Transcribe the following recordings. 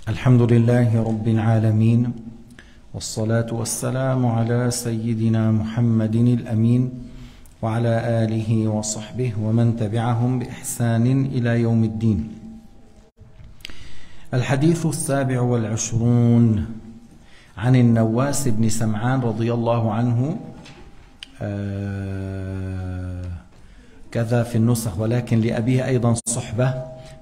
الحمد لله رب العالمين والصلاة والسلام على سيدنا محمد الأمين وعلى آله وصحبه ومن تبعهم بإحسان إلى يوم الدين. الحديث 27 عن النواس بن سمعان رضي الله عنه، كذا في النسخ ولكن لأبيه أيضا صحبة،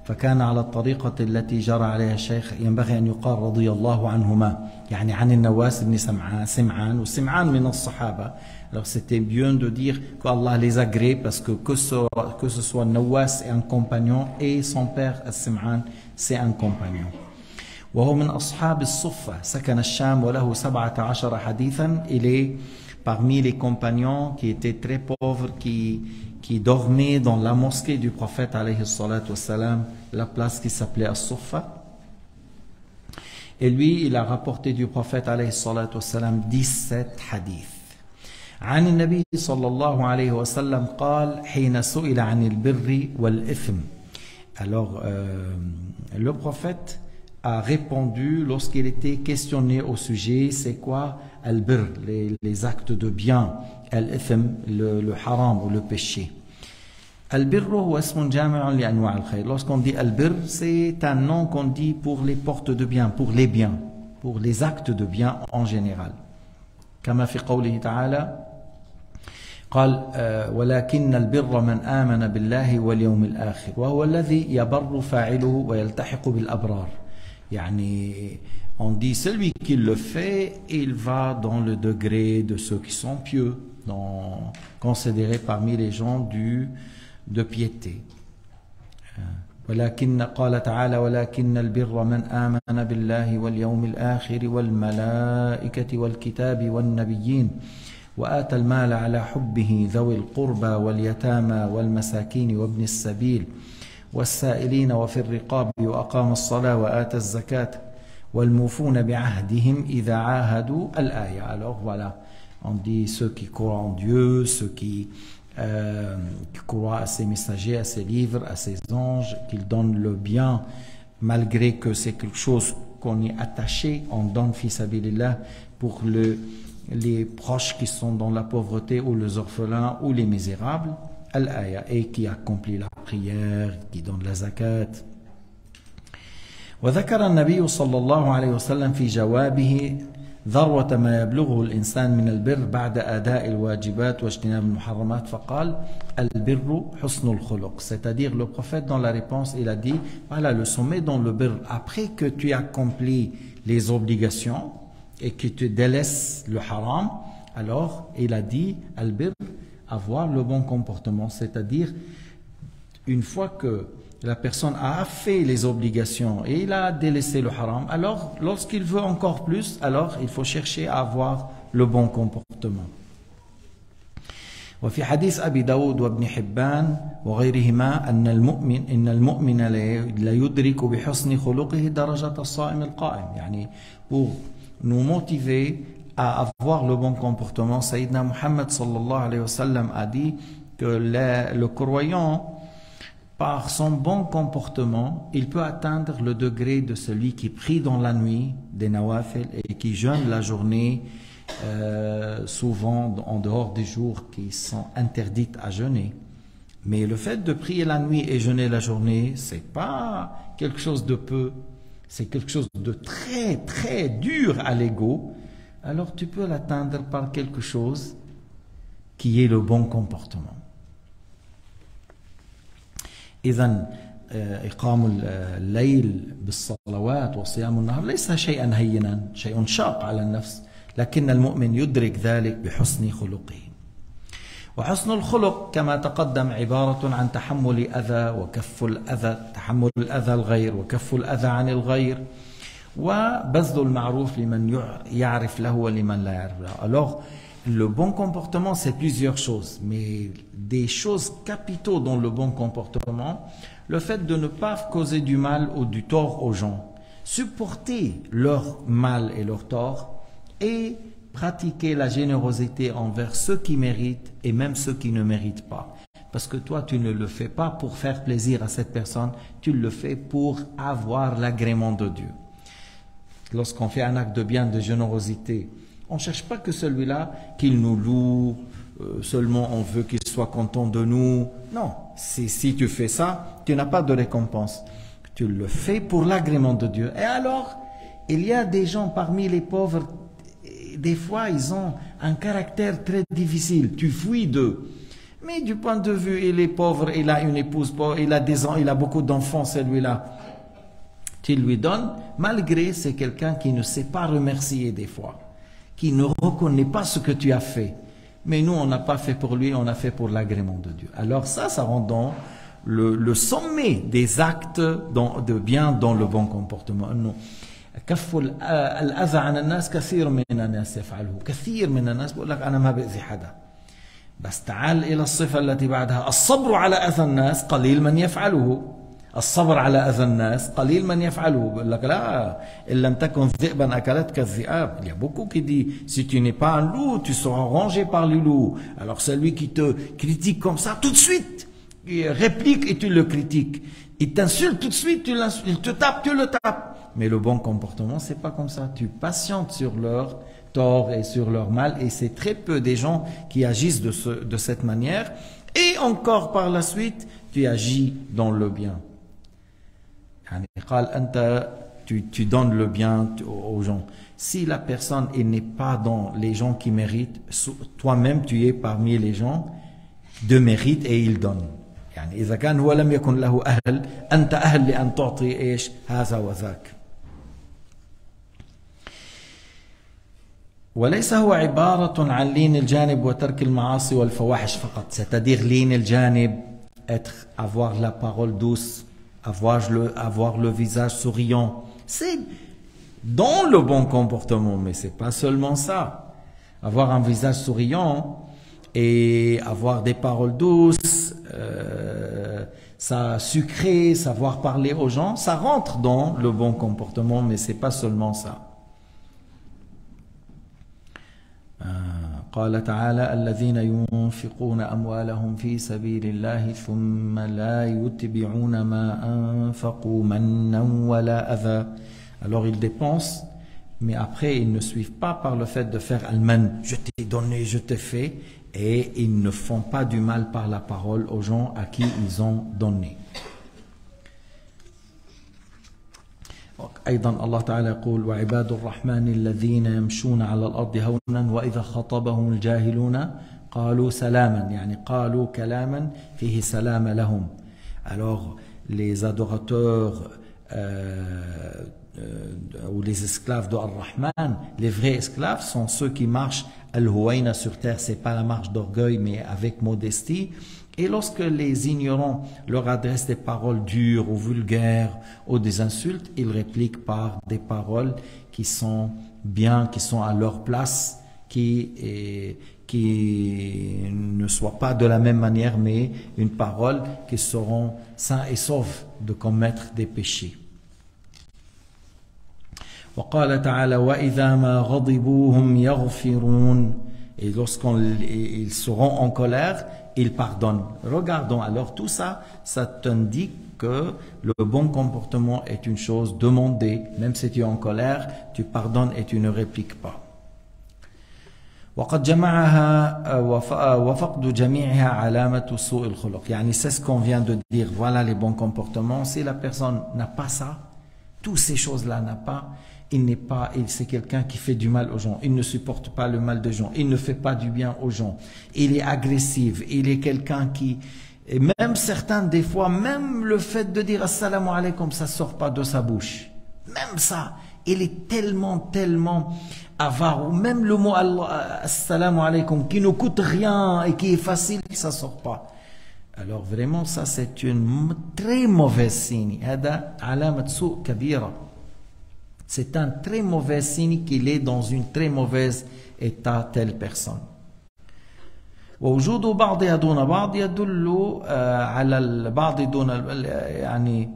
فكان على الطريقة التي جرى عليها الشيخ ينبغي أن يقال رضي الله عنهما، يعني عن النواس بن سمعان وسمعان من الصحابة. Alors c'était bien de dire qu'Allah les agrée parce que ce soit Nawas est un compagnon et son père Sim'an c'est un compagnon. وهو من أصحاب الصفة سكن الشام وله 17 حديثا. Il est parmi les compagnons qui étaient très pauvres, qui dormaient dans la mosquée du prophète alayhi salatu wassalam, la place qui s'appelait As-Suffa. Et lui, il a rapporté du prophète alayhi salatu wassalam 17 hadiths. عن النبي صلى الله عليه وسلم قال حين سئل عن البر والإثم. Alors, le prophète a répondu lorsqu'il était questionné au sujet, c'est quoi al-birr, les actes de bien, al-ithm, le haram ou le péché. Al-birr huwa ismun jami'un li anwa' al-khayr. Lorsqu'on dit al-birr, c'est un nom qu'on dit pour les portes de bien, pour les biens, pour les actes de bien en général. كما في قوله تعالى قال ولكن البر من آمن بالله واليوم الآخر وهو الذي يبر فاعله ويلتحق بالأبرار. يعني on dit celui qui le fait, il va dans le degré de ceux qui sont pieux, considérés parmi les gens de piété. ولكن قال تعالى ولكن البر من آمن بالله واليوم الآخر والملائكة والكتاب والنبيين وآتى المال على حبه ذوي القربى واليتامى والمساكين وابن السبيل والسائلين وفي الرقاب وأقام الصلاة وآتى الزكاة والموفون بعهدهم إذا عاهدوا الآية. Alors voilà, on dit ceux qui croient en Dieu, ceux qui croient à ses messagers, à ses livres, à ses anges, qu'ils donnent le bien malgré que c'est quelque chose qu'on est attaché, on donne fi sabilillah pour les proches qui sont dans la pauvreté ou les orphelins ou les misérables, al-aya, et qui accomplit la prière, qui donne la zakat. وذكر النبي صلى الله عليه وسلم في جوابه ذروة ما يبلغه الإنسان من البر بعد أداء الواجبات واجتناب المحرمات فقال البر حسن الخلق. C'est-à-dire le prophète dans la réponse il a dit voilà le sommet dans le birr après que tu accomplis les obligations et que tu délaisses le haram, alors il a dit al-birr, avoir le bon comportement, c'est-à-dire une fois que la personne a fait les obligations et il a délaissé le haram, alors lorsqu'il veut encore plus, alors il faut chercher à avoir le bon comportement. وفي حديث أبي داود وابن حبان وغيرهما أن المؤمن لا يدرك بحسن خلقه درجة الصائم القائم. يعني pour nous motiver à avoir le bon comportement, Sayyidina Muhammad sallallahu alayhi wa sallam a dit que le croyant par son bon comportement, il peut atteindre le degré de celui qui prie dans la nuit des nawafil et qui jeûne la journée, souvent en dehors des jours qui sont interdits à jeûner. Mais le fait de prier la nuit et jeûner la journée, c'est pas quelque chose de peu, c'est quelque chose de très très dur à l'ego. Alors tu peux l'atteindre par quelque chose qui est le bon comportement. إذن إقام الليل بالصلوات وصيام النهار ليس شيئا هينا، شيء شاق على النفس، لكن المؤمن يدرك ذلك بحسن خلقه. وحسن الخلق كما تقدم عبارة عن تحمل أذى وكف الأذى، تحمل الأذى الغير وكف الأذى عن الغير وبذل المعروف لمن يعرف له ولمن لا يعرف له. Alors le bon comportement, c'est plusieurs choses, mais des choses capitaux dans le bon comportement, le fait de ne pas causer du mal ou du tort aux gens, supporter leur mal et leur tort, et pratiquer la générosité envers ceux qui méritent et même ceux qui ne méritent pas. Parce que toi, tu ne le fais pas pour faire plaisir à cette personne, tu le fais pour avoir l'agrément de Dieu. Lorsqu'on fait un acte de bien, de générosité, on ne cherche pas que celui-là qu'il nous loue, seulement on veut qu'il soit content de nous. Non, si tu fais ça, tu n'as pas de récompense. Tu le fais pour l'agrément de Dieu. Et alors, il y a des gens parmi les pauvres, des fois ils ont un caractère très difficile, tu fuis d'eux. Mais du point de vue, il est pauvre, il a une épouse pauvre, il a beaucoup d'enfants, celui-là. Tu lui donnes, malgré c'est quelqu'un qui ne sait pas remercier des fois, qui ne reconnaît pas ce que tu as fait. Mais nous, on n'a pas fait pour lui, on a fait pour l'agrément de Dieu. Alors ça rend dans le sommet des actes de bien dans le bon comportement. Non. كف الأذى عن الناس كثير من الناس يفعله كثير من الناس بقول لك أنا ما بأذي حدا بس تعال إلى الصفة التي بعدها الصبر على أذى الناس قليل من يفعله الصبر على أذى الناس قليل من يفعله بقول لك لا إن لم تكن ذئبا أكلتك الذئاب. Il y a beaucoup qui dit si tu n'es pas un loup tu seras rongé par les loups. Alors celui qui te critique comme ça tout de suite il réplique et tu le critiques, il t'insulte tout de suite, il te tape, tu le tapes. Mais le bon comportement, c'est pas comme ça. Tu patientes sur leur tort et sur leur mal, et c'est très peu des gens qui agissent de cette manière. Et encore par la suite, tu agis dans le bien. Tu donnes le bien aux gens. Si la personne n'est pas dans les gens qui méritent, toi-même tu es parmi les gens de mérite et il donne. يعني إذا كان هو لم يكن له أهل أنت أهل لأن تعطي إيش هذا وذاك. وليس هو عبارة عن لين الجانب وترك المعاصي والفواحش فقط. C'est-à-dire لين الجانب, avoir la parole douce, avoir le visage souriant. C'est dans le bon comportement, mais c'est pas seulement ça. Avoir un visage souriant et avoir des paroles douces, ça sucré, savoir parler aux gens, ça rentre dans le bon comportement, mais c'est pas seulement ça. قال تعالى الذين ينفقون أموالهم في سبيل الله ثم لا يتبعون ما أنفقوا منا ولا أذى. Alors ils dépensent, mais après ils ne suivent pas par le fait de faire al-man, je t'ai donné, je t'ai fait, et ils ne font pas du mal par la parole aux gens à qui ils ont donné. أيضا الله تعالى يقول وعباد الرحمن الذين يمشون على الأرض هونا وإذا خطبهم الجاهلون قالوا سلاما, يعني قالوا كلاما فيه سلام لهم. Alors les adorateurs ou les esclaves de Ar-Rahman, les vrais esclaves sont ceux qui marchent al-Huwayna sur terre, c'est pas la marche d'orgueil mais avec modestie. Et lorsque les ignorants leur adressent des paroles dures ou vulgaires ou des insultes, ils répliquent par des paroles qui sont bien, qui sont à leur place, qui ne soient pas de la même manière, mais une parole qui seront sains et saufs de commettre des péchés. وقال تعالى وإذا ما غضبوا هم يغفرون. Et lorsqu'ils seront en colère, ils pardonnent. Regardons alors tout ça, ça t'indique que le bon comportement est une chose demandée. Même si tu es en colère, tu pardonnes et tu ne répliques pas. وقد جمعها وفقد جميعها علامة سوء الخلق. يعني c'est ce qu'on vient de dire. Voilà les bons comportements. Si la personne n'a pas ça, toutes ces choses-là n'a pas, c'est quelqu'un qui fait du mal aux gens, il ne supporte pas le mal des gens, il ne fait pas du bien aux gens, il est agressif, il est quelqu'un qui, et même certains des fois, même le fait de dire assalamu alaikum, ça sort pas de sa bouche, même ça, il est tellement avare, ou même le mot assalamu alaikum qui ne coûte rien et qui est facile, ça sort pas. Alors vraiment ça c'est une très mauvaise signe. هذا علامة سوء كبيرة. C'est un très mauvais signe qu'il est dans une très mauvaise état telle personne. ووجود بعضها دون بعض يدل على البعض دون يعني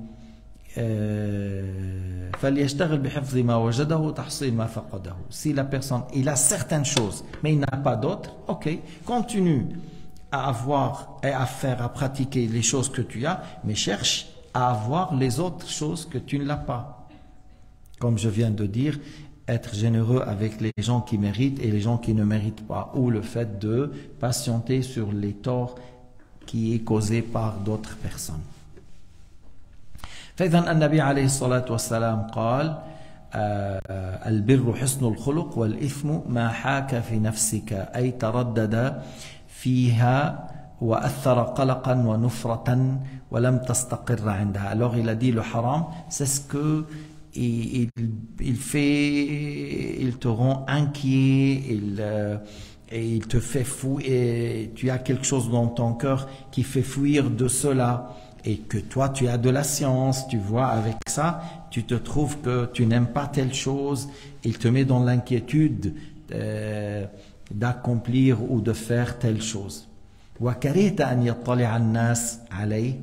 فليشتغل بحفظ ما وجده تحصيل ما فقده. Si la personne il a certaines choses mais il n'a pas d'autres, ok, continue à avoir et à faire, à pratiquer les choses que tu as, mais cherche à avoir les autres choses que tu ne l'as pas. Comme je viens de dire, être généreux avec les gens qui méritent et les gens qui ne méritent pas, ou le fait de patienter sur les torts qui est causé par d'autres personnes. فإذا النبي عليه الصلاة والسلام قال البر حسن الخلق والإثم ما حاك في نفسك أي تردد فيها وأثر قلقا ونفرة ولم تستقر عندها. Alors il a dit le haram, c'est ce que il te rend inquiet, et il te fait fuir, et tu as quelque chose dans ton cœur qui fait fuir de cela, et que toi tu as de la science, tu vois, avec ça, tu te trouves que tu n'aimes pas telle chose, il te met dans l'inquiétude d'accomplir ou de faire telle chose. وَكَرِهْتَ أَنْ يَطَّلِعَ النَّاسِ عَلَيْهِ,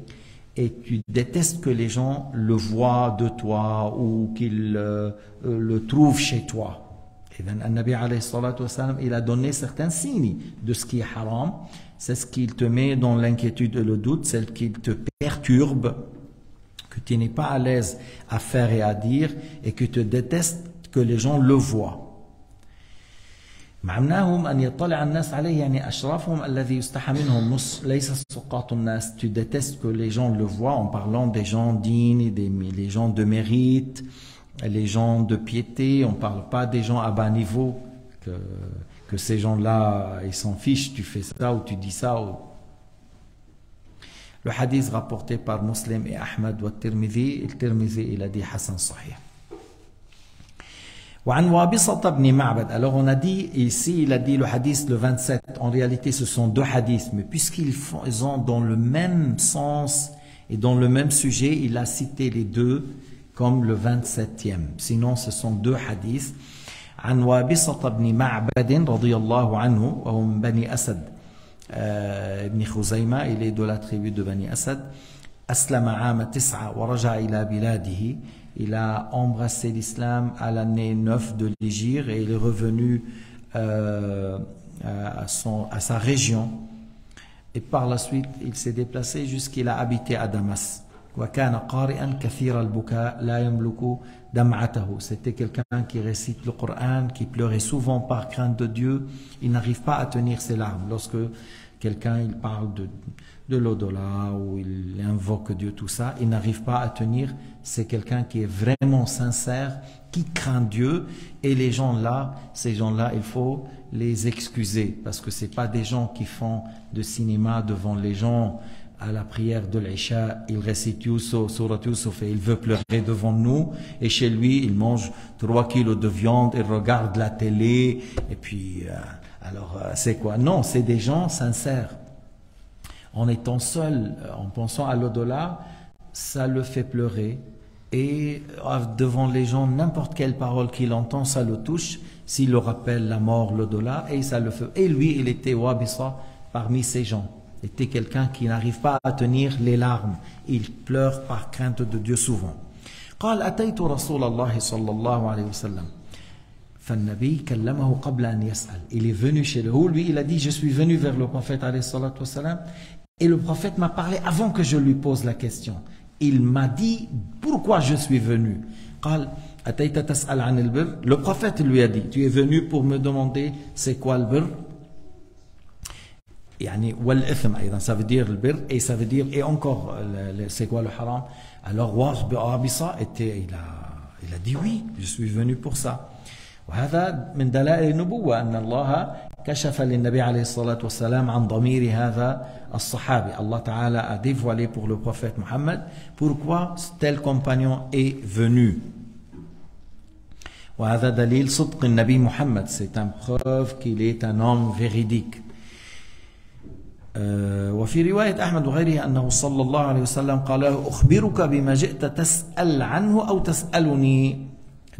et tu détestes que les gens le voient de toi ou qu'ils le trouvent chez toi. Et bien, le Nabi alayhi salatu wa sallam, il a donné certains signes de ce qui est haram. C'est ce qui te met dans l'inquiétude et le doute, c'est ce qui te perturbe, que tu n'es pas à l'aise à faire et à dire, et que tu détestes que les gens le voient. معناهم أن يطلع الناس عليه يعني أشرافهم الذي يستحى منهم ليس سقاط الناس. Tu détestes que les gens le voient en parlant des gens dignes, les gens de mérite, les gens de piété. On ne parle pas des gens à bas niveau, que ces gens-là, ils s'en fichent, tu fais ça ou tu dis ça. Le hadith rapporté par Muslim et Ahmad wa Tirmidhi, le Tirmidhi il a dit Hassan Sahih. Alors on a dit ici, il a dit le hadith le 27, en réalité ce sont deux hadiths, mais puisqu'ils ont dans le même sens et dans le même sujet, il a cité les deux comme le 27e, sinon ce sont deux hadiths. عن وابصة بن معبد رضي الله عنه وهو من بني أسد ابن خزيمة, il est de la tribu de Bani Asad. أسلم عام 9 ورجع إلى بلاده. Il a embrassé l'islam à l'année 9 de l'Hégire et il est revenu à sa région. Et par la suite, il s'est déplacé jusqu'il a habité à Damas. C'était quelqu'un qui récite le Coran, qui pleurait souvent par crainte de Dieu. Il n'arrive pas à tenir ses larmes. Lorsque quelqu'un il parle de l'au-delà ou il invoque Dieu, tout ça, il n'arrive pas à tenir. C'est quelqu'un qui est vraiment sincère, qui craint Dieu. Et les gens-là, ces gens-là, il faut les excuser parce que c'est pas des gens qui font de cinéma devant les gens à la prière de l'Isha. Il récite Yusuf, Surat Yusuf, et il veut pleurer devant nous. Et chez lui, il mange 3 kilos de viande, il regarde la télé. Et puis, alors, c'est quoi? Non, c'est des gens sincères. En étant seul, en pensant à l'au-delà, ça le fait pleurer. Et devant les gens, n'importe quelle parole qu'il entend, ça le touche. S'il le rappelle la mort, l'au-delà, et ça le fait. Et lui, il était wabisa parmi ces gens. Il était quelqu'un qui n'arrive pas à tenir les larmes. Il pleure par crainte de Dieu souvent. قال أتيت رسول الله صلى الله عليه وسلم فالنبي كلمه قبل أن يسأل. Il est venu chez lui, il a dit je suis venu vers le prophète عليه الصلاة والسلام, et le prophète m'a parlé avant que je lui pose la question. Il m'a dit pourquoi je suis venu. قال أتيت تسأل عن البر. Le prophète lui a dit tu es venu pour me demander c'est quoi le bir. يعني والإثم أيضا, ça veut dire le bir, et ça veut dire et encore c'est quoi le haram. Alors Wabisa il a dit oui, je suis venu pour ça. وهذا من دلائل النبوة أن الله كشف للنبي عليه الصلاة والسلام عن ضمير هذا الصحابي. Allah Ta'ala a dévoilé pour le prophète Mohammed pourquoi tel compagnon est venu. وهذا دليل صدق النبي محمد, c'est une preuve qu'il est un homme véridique. وفي رواية أحمد وغيره أنه صلى الله عليه وسلم قال له أخبرك بما جئت تسأل عنه أو تسألني.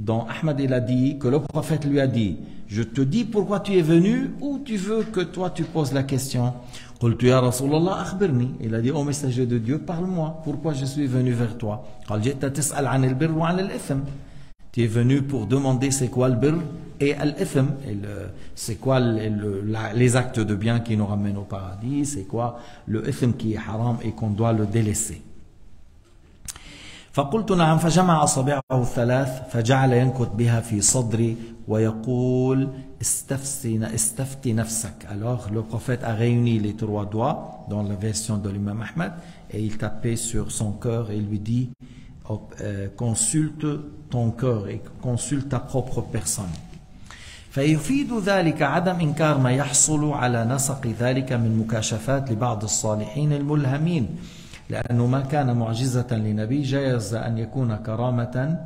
Dans Ahmad il a dit que le prophète lui a dit je te dis pourquoi tu es venu ou tu veux que toi tu poses la question. قلت يا رسول الله أخبرني. Il a dit ô messager de Dieu, parle-moi, pourquoi je suis venu vers toi. قال جئت تسأل عن البر وعن الإثم. Tu es venu pour demander c'est quoi le birr et al-ithm, c'est quoi les actes de bien qui nous ramènent au paradis, c'est quoi le ithm qui est haram et qu'on doit le délaisser. فقلت نعم فجمع أصابعه الثلاث فجعل ينكت بها في صدري ويقول استفتي نفسك. Alors le prophète a réuni les trois doigts dans la version de l'imam Ahmed et il tapait sur son cœur et il lui dit consulte ton cœur et consulte ta propre personne. فيفيد ذلك عدم إنكار ما يحصل على نسق ذلك من مكاشفات لبعض الصالحين الملهمين لأنه ما كان معجزة لنبي جاز أن يكون كرامة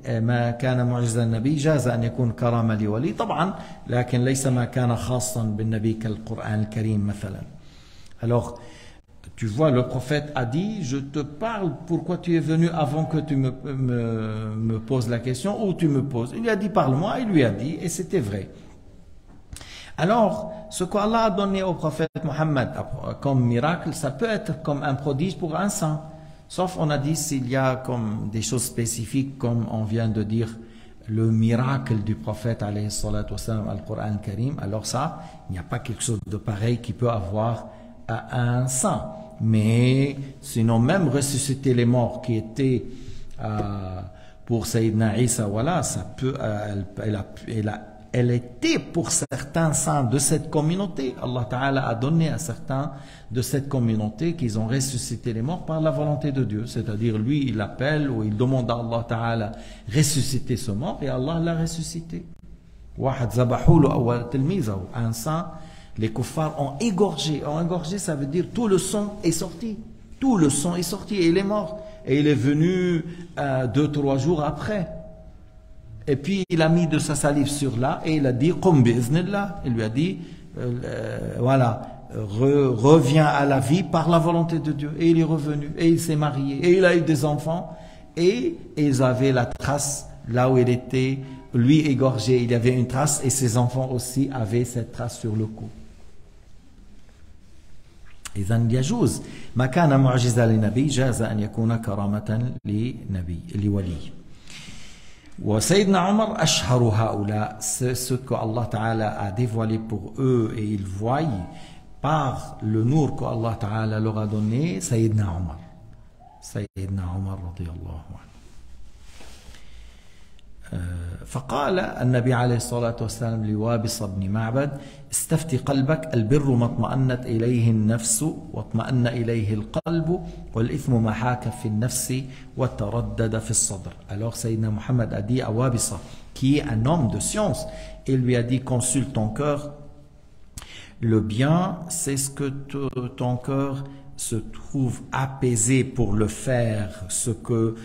ما كان معجزة النبي جاز أن يكون كرامة لولي طبعا لكن ليس ما كان خاصا بالنبي كالقرآن الكريم مثلا. Alors tu vois, le prophète a dit, je te parle, pourquoi tu es venu avant que tu me poses la question ou tu me poses. Il lui a dit, parle-moi, il lui a dit, et c'était vrai. Alors, ce qu'Allah a donné au prophète Mohammed comme miracle, ça peut être comme un prodige pour un saint. Sauf, on a dit, s'il y a comme des choses spécifiques, comme on vient de dire, le miracle du prophète, alayhi salatu wassalam, al-Qur'an al-Karim, alors ça, il n'y a pas quelque chose de pareil qui peut avoir à un saint. Mais sinon même ressusciter les morts qui étaient pour Sayyidina Isa, voilà, ça peut, elle était pour certains saints de cette communauté. Allah Ta'ala a donné à certains de cette communauté qu'ils ont ressuscité les morts par la volonté de Dieu. C'est-à-dire lui, il appelle ou il demande à Allah Ta'ala ressusciter ce mort et Allah l'a ressuscité. Un saint, les kuffars ont égorgé. Égorgé, ça veut dire tout le sang est sorti. Tout le sang est sorti et il est mort. Et il est venu 2-3 jours après. Et puis il a mis de sa salive sur là et il a dit Qum bi'iznillah. Il lui a dit voilà, reviens à la vie par la volonté de Dieu. Et il est revenu et il s'est marié et il a eu des enfants. Et ils avaient la trace là où il était. Lui égorgé, il y avait une trace et ses enfants aussi avaient cette trace sur le cou. إذن يجوز ما كان معجزة لنبي جاز أن يكون كرامة لولي. وسيدنا عمر أشهر هؤلاء, ce que Allah Ta'ala a dévoilé pour eux et ils voient par le nour que Allah Ta'ala leur a donné. Sayyidina Umar رضي الله عنه. فقال النبي عليه الصلاة والسلام لوابص بن معبد استفتي قلبك البر ما اطمأنت إليه النفس واطمأن إليه القلب والإثم ما حاك في النفس وتردد في الصدر. Alors Sayyidina Muhammad a dit à Wabisa, qui est un homme de science, il lui a dit consulte ton cœur. Le bien, c'est ce que ton cœur se trouve apaisé pour le faire, ce que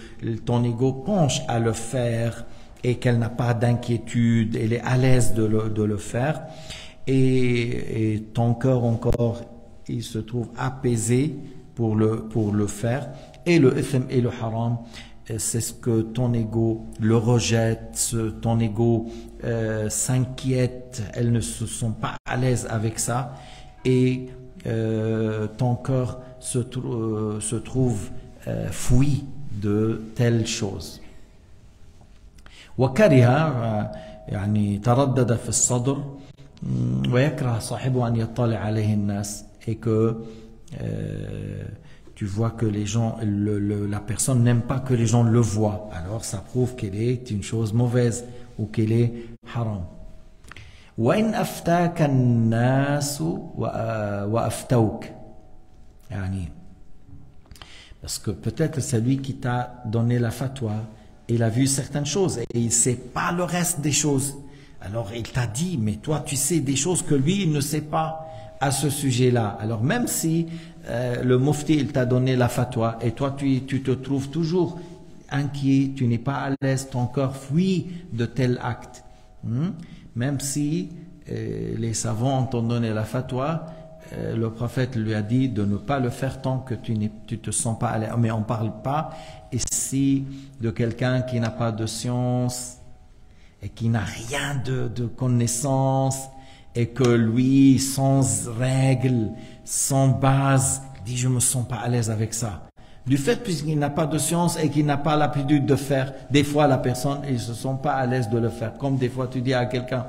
ton ego penche à le faire et qu'elle n'a pas d'inquiétude, elle est à l'aise de le faire. Et ton cœur encore, il se trouve apaisé pour le faire. Et le ithm et le haram, c'est ce que ton ego le rejette, ton ego s'inquiète, elles ne se sont pas à l'aise avec ça. Et ton cœur se trouve fouillé de telles choses. وكره يعني تردد في الصدر ويكره صاحبه أن يطلع عليه الناس et que tu vois que les gens, la personne n'aime pas que les gens le voient, alors ça prouve qu'elle est une chose mauvaise ou qu'elle est haram. وإن أفتاك الناس وأفتوك يعني parce que peut-être c'est lui qui t'a donné la fatwa. Il a vu certaines choses et il ne sait pas le reste des choses. Alors il t'a dit, mais toi tu sais des choses que lui il ne sait pas à ce sujet-là. Alors même si le mufti il t'a donné la fatwa et toi tu te trouves toujours inquiet, tu n'es pas à l'aise, ton cœur fuit de tel acte. Même si les savants t'ont donné la fatwa, le prophète lui a dit de ne pas le faire tant que tu te sens pas à l'aise. Mais on ne parle pas ici de quelqu'un qui n'a pas de science et qui n'a rien de connaissance et que lui, sans règles, sans base, dit je ne me sens pas à l'aise avec ça. Du fait, puisqu'il n'a pas de science et qu'il n'a pas l'habitude de faire, des fois la personne, ils ne se sont pas à l'aise de le faire. Comme des fois tu dis à quelqu'un,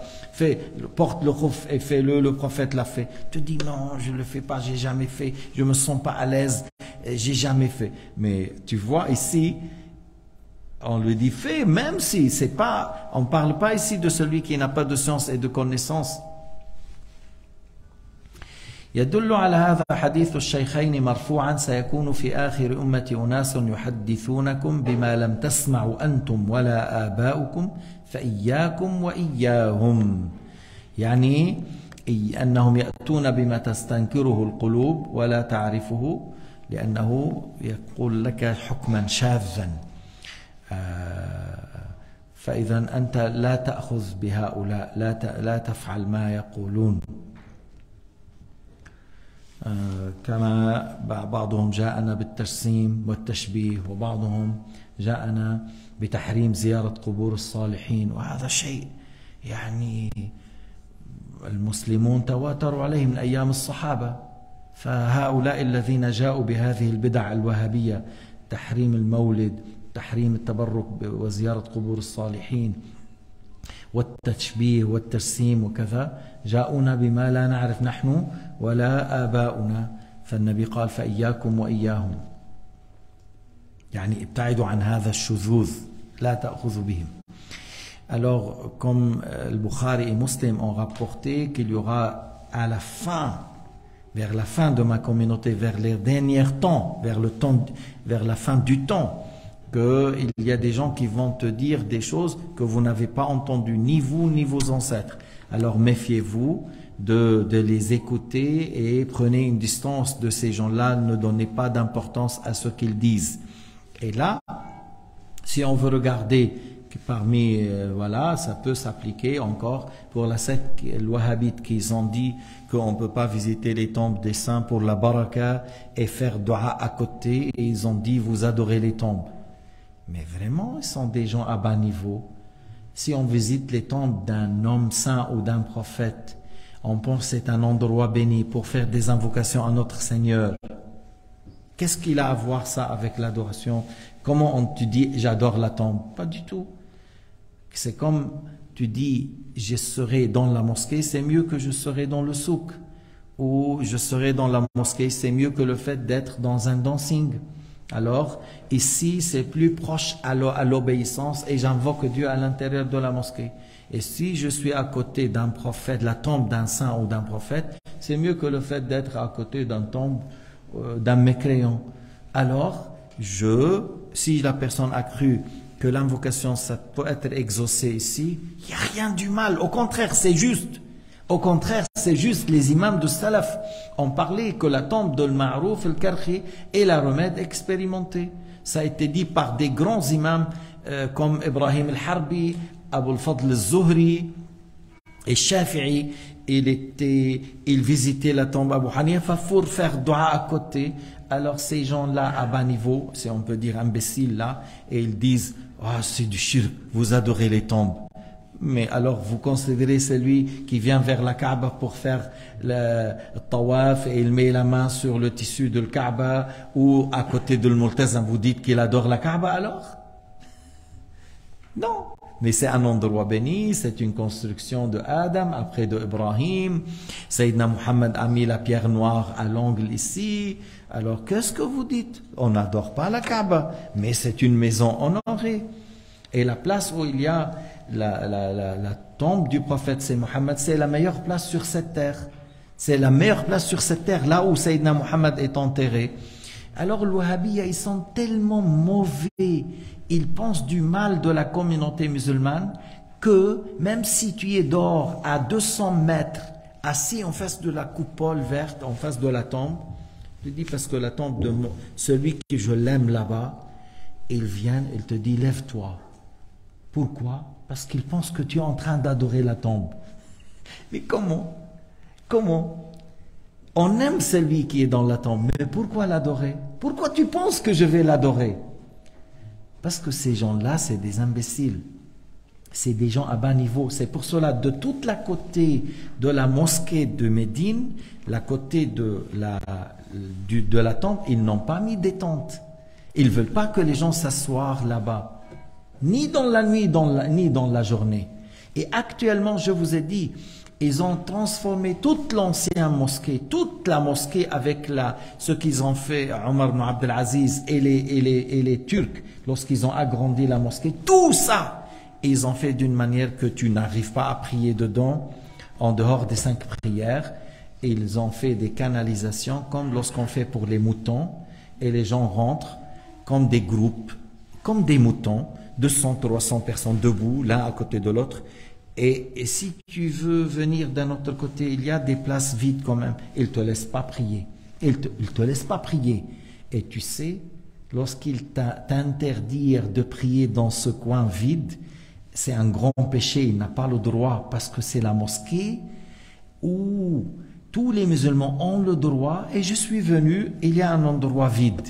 porte le khouf et fais-le, le prophète l'a fait. Tu dis non, je ne le fais pas, j'ai jamais fait, je me sens pas à l'aise, j'ai jamais fait. Mais tu vois ici, on lui dit fais, même si c'est pas, on parle pas ici de celui qui n'a pas de science et de connaissance. يدل على هذا حديث الشيخين مرفوعا سيكون في آخر أمتي أناس يحدثونكم بما لم تسمعوا أنتم ولا آباؤكم فإياكم وإياهم يعني أنهم يأتون بما تستنكره القلوب ولا تعرفه لأنه يقول لك حكما شاذا فإذا أنت لا تأخذ بهؤلاء لا تفعل ما يقولون كما بعضهم جاءنا بالتجسيم والتشبيه وبعضهم جاءنا بتحريم زيارة قبور الصالحين وهذا شيء يعني المسلمون تواتروا عليه من أيام الصحابة فهؤلاء الذين جاءوا بهذه البدع الوهابية تحريم المولد تحريم التبرك وزيارة قبور الصالحين والتشبيه والتجسيم وكذا جاءونا بما لا نعرف نحن ولا آباؤنا فالنبي قال فإياكم وإياهم يعني ابتعدوا عن هذا الشذوذ لا تأخذوا بهم. Alors comme le Bukhari et Muslim ont rapporté qu'il y aura à la fin, vers la fin de ma communauté, vers les derniers temps, vers la fin du temps, qu'il y a des gens qui vont te dire des choses que vous n'avez pas entendues, ni vous ni vos ancêtres. Alors méfiez-vous de les écouter et prenez une distance de ces gens-là, ne donnez pas d'importance à ce qu'ils disent. Et là, si on veut regarder parmi, voilà, ça peut s'appliquer encore pour la secte wahhabite qu'ils ont dit qu'on ne peut pas visiter les tombes des saints pour la baraka et faire dua à côté et ils ont dit vous adorez les tombes. Mais vraiment, ils sont des gens à bas niveau. Si on visite les tombes d'un homme saint ou d'un prophète, on pense que c'est un endroit béni pour faire des invocations à notre Seigneur. Qu'est-ce qu'il a à voir ça avec l'adoration? Comment tu dis j'adore la tombe? Pas du tout. C'est comme tu dis je serai dans la mosquée, c'est mieux que je serai dans le souk. Ou je serai dans la mosquée, c'est mieux que le fait d'être dans un dancing. Alors, ici, c'est plus proche à l'obéissance et j'invoque Dieu à l'intérieur de la mosquée. Et si je suis à côté d'un prophète, la tombe d'un saint ou d'un prophète, c'est mieux que le fait d'être à côté d'une tombe d'un mécréant. Alors, si la personne a cru que l'invocation, ça peut être exaucé ici, il n'y a rien du mal. Au contraire, c'est juste. Au contraire, c'est juste, les imams de Salaf ont parlé que la tombe de Al-Ma'rouf Al-Karhi est la remède expérimentée. Ça a été dit par des grands imams comme Ibrahim Al-Harbi, Abu Al-Fadl Al-Zuhri et Shafi'i. Il visitait la tombe Abu Hanifa pour faire dua à côté. Alors ces gens-là à bas niveau, si on peut dire imbéciles là, et ils disent « c'est du shirk, vous adorez les tombes ». Mais alors vous considérez celui qui vient vers la Kaaba pour faire le tawaf et il met la main sur le tissu de la Kaaba ou à côté de l'Multazam, vous dites qu'il adore la Kaaba alors? Non, mais c'est un endroit béni, c'est une construction de Adam, après de Ibrahim. Sayyidina Muhammad a mis la pierre noire à l'angle ici. Alors qu'est-ce que vous dites? On n'adore pas la Kaaba, mais c'est une maison honorée. Et la place où il y a la tombe du prophète, c'est Mohammed, c'est la meilleure place sur cette terre. C'est la meilleure place sur cette terre, là où Sayyidina Muhammad est enterré. Alors, les Wahhabiyya, ils sont tellement mauvais, ils pensent du mal de la communauté musulmane, que même si tu es dehors à 200 mètres, assis en face de la coupole verte, en face de la tombe, je dis parce que la tombe de celui que je l'aime là-bas, il vient, il te dit, lève-toi. Pourquoi? Parce qu'il pense que tu es en train d'adorer la tombe. Mais comment? Comment? On aime celui qui est dans la tombe, mais pourquoi l'adorer? Pourquoi tu penses que je vais l'adorer? Parce que ces gens-là, c'est des imbéciles. C'est des gens à bas niveau. C'est pour cela, de toute la côté de la mosquée de Médine, la côté de la tombe, ils n'ont pas mis des tentes. Ils ne veulent pas que les gens s'assoient là-bas, ni dans la nuit, ni dans la journée. Et actuellement, je vous ai dit, ils ont transformé toute l'ancienne mosquée, toute la mosquée avec ce qu'ils ont fait, Omar ibn Abdel Aziz et les Turcs, lorsqu'ils ont agrandi la mosquée, tout ça, ils ont fait d'une manière que tu n'arrives pas à prier dedans, en dehors des 5 prières. Et ils ont fait des canalisations comme lorsqu'on fait pour les moutons, et les gens rentrent comme des groupes, comme des moutons, 200, 300 personnes debout, l'un à côté de l'autre. Et si tu veux venir d'un autre côté, il y a des places vides quand même. Ils ne te laissent pas prier. Ils te laissent pas prier. Et tu sais, lorsqu'ils t'interdisent de prier dans ce coin vide, c'est un grand péché. Il n'a pas le droit parce que c'est la mosquée où tous les musulmans ont le droit. Et je suis venu, il y a un endroit vide.